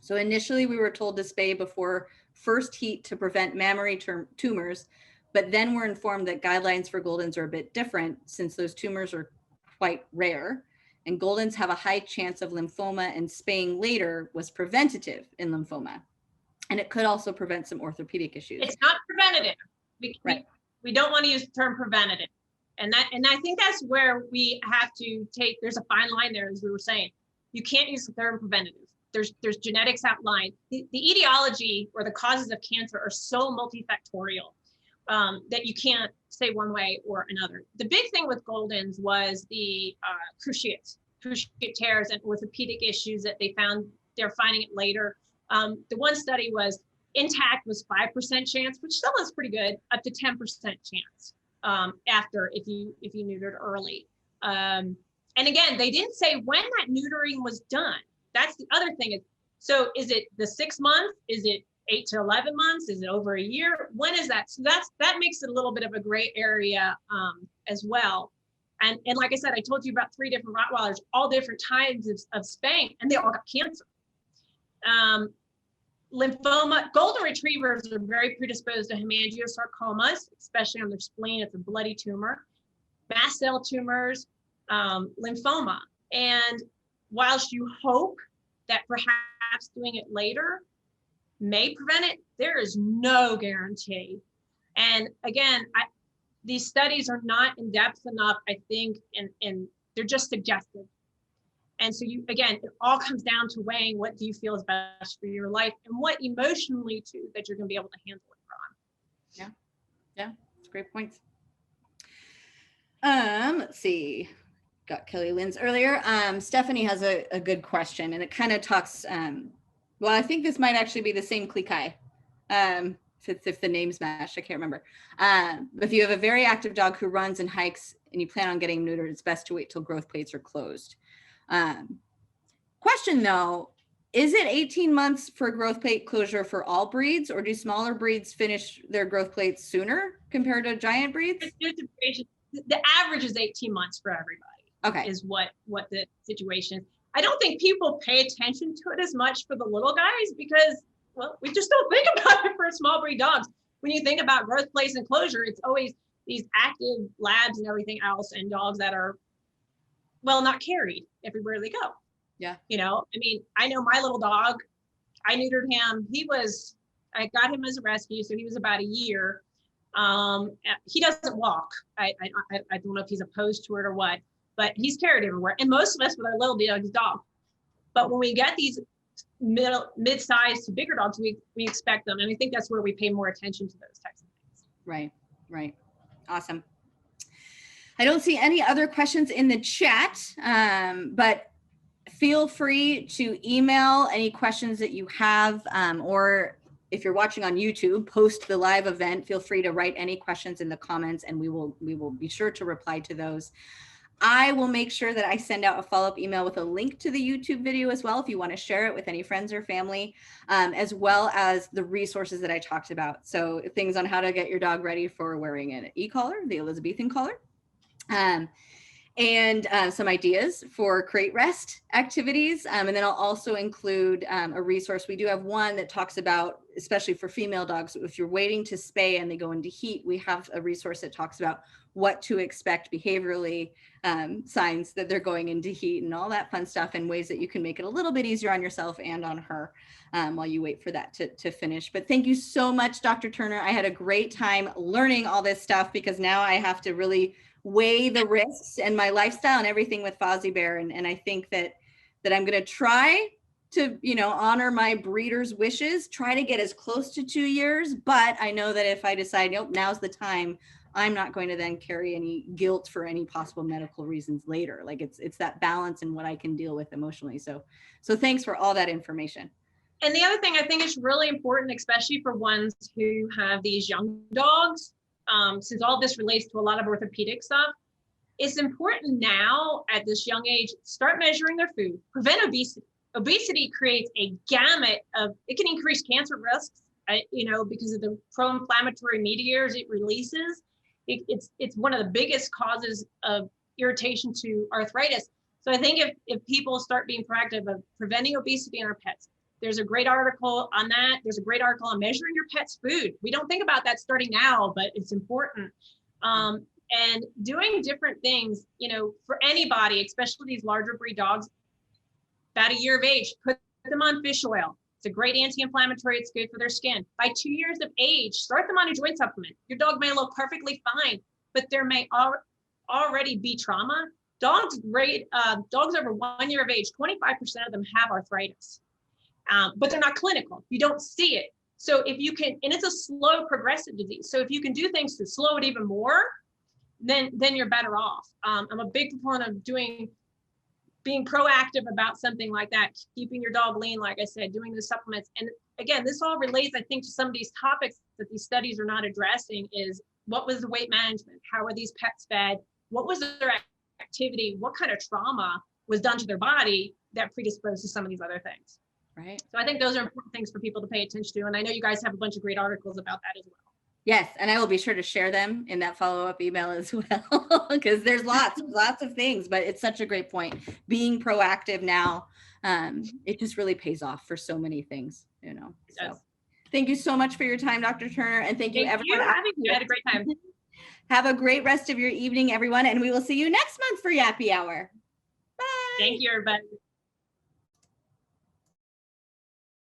So initially we were told to spay before first heat to prevent mammary tumors, but then we're informed that guidelines for goldens are a bit different since those tumors are quite rare. And goldens have a high chance of lymphoma, and spaying later was preventative in lymphoma. And it could also prevent some orthopedic issues. It's not preventative. We don't want to use the term preventative. And I think that's where we have to there's a fine line there, as we were saying. You can't use the term preventative. There's genetics outlined. The etiology or the causes of cancer are so multifactorial that you can't say one way or another. The big thing with goldens was the cruciate tears and orthopedic issues that they found. They're finding it later. The one study was intact was 5% chance, which still is pretty good, up to 10% chance after if you neutered early. And again, they didn't say when that neutering was done. That's the other thing. So is it the 6 months? Is it 8 to 11 months? Is it over a year? When is that? So that makes it a little bit of a gray area as well. And like I said, I told you about 3 different Rottweilers, all different types of spaying, and they all got cancer. Lymphoma, golden retrievers are very predisposed to hemangiosarcomas, especially on their spleen. It's a bloody tumor, mast cell tumors, lymphoma. And whilst you hope that perhaps doing it later may prevent it, there is no guarantee. And again, these studies are not in depth enough, I think, and they're just suggestive. And so it all comes down to weighing what do you feel is best for your life and what emotionally too that you're going to be able to handle it from. Yeah, that's great points. Let's see. got Kelly Lynn's earlier. Stephanie has a good question, and it kind of talks, well, I think this might actually be the same clique. If the names match, I can't remember. But if you have a very active dog who runs and hikes and you plan on getting neutered, it's best to wait till growth plates are closed. Question though, is it 18 months for growth plate closure for all breeds, or do smaller breeds finish their growth plates sooner compared to giant breeds? The average is 18 months for everybody. Okay. Is what the situation is. I don't think people pay attention to it as much for the little guys because, well, we just don't think about it for small breed dogs. When you think about growth plates and closure, it's always these active labs and everything else, and dogs that are, well, not carried everywhere they go. Yeah. You know, I mean, I know my little dog, I neutered him. I got him as a rescue, so he was about a year. He doesn't walk. I don't know if he's opposed to it or what, but he's carried everywhere. And most of us with our little dog. But when we get these mid-sized to bigger dogs, we expect them. And I think that's where we pay more attention to those types of things. Right. Awesome. I don't see any other questions in the chat, but feel free to email any questions that you have, or if you're watching on YouTube, post the live event, feel free to write any questions in the comments and we will be sure to reply to those. I will make sure that I send out a follow-up email with a link to the YouTube video as well, if you want to share it with any friends or family, as well as the resources that I talked about. So things on how to get your dog ready for wearing an e-collar, the Elizabethan collar, and some ideas for crate rest activities. And then I'll also include a resource. We do have one that talks about, especially for female dogs, if you're waiting to spay and they go into heat, we have a resource that talks about what to expect behaviorally, signs that they're going into heat and all that fun stuff, and ways that you can make it a little bit easier on yourself and on her while you wait for that to finish. But thank you so much, Dr. Turner. I had a great time learning all this stuff because now I have to really weigh the risks and my lifestyle and everything with Fozzie Bear. And I think that I'm going to try to, honor my breeder's wishes, try to get as close to 2 years. But I know that if I decide, nope, now's the time, I'm not going to then carry any guilt for any possible medical reasons later. Like it's that balance and what I can deal with emotionally. So thanks for all that information. And the other thing I think is really important, especially for ones who have these young dogs, since all this relates to a lot of orthopedic stuff, it's important now at this young age, start measuring their food, prevent obesity. Obesity creates a gamut of, it can increase cancer risks, because of the pro-inflammatory mediators it releases. It's one of the biggest causes of irritation to arthritis. So I think if people start being proactive of preventing obesity in our pets, there's a great article on that. There's a great article on measuring your pet's food. We don't think about that starting now, but it's important. And doing different things, for anybody, especially these larger breed dogs, about a year of age, put them on fish oil. It's a great anti-inflammatory. It's good for their skin. By 2 years of age, start them on a joint supplement. Your dog may look perfectly fine, but there may already be trauma. Dogs over 1 year of age, 25% of them have arthritis, but they're not clinical. You don't see it. So if you can, and it's a slow progressive disease. So if you can do things to slow it even more, then you're better off. I'm a big proponent of being proactive about something like that, keeping your dog lean, like I said, doing the supplements. And again, this all relates, I think, to some of these topics that these studies are not addressing is what was the weight management? How are these pets fed? What was their activity? What kind of trauma was done to their body that predisposed to some of these other things? Right. So I think those are important things for people to pay attention to. And I know you guys have a bunch of great articles about that as well. Yes, and I will be sure to share them in that follow-up email as well, because there's lots of things, but it's such a great point. Being proactive now, it just really pays off for so many things, So thank you so much for your time, Dr. Turner, and thank you everyone. You had a great time. Have a great rest of your evening, everyone, and we will see you next month for Yappy Hour. Bye. Thank you, everybody.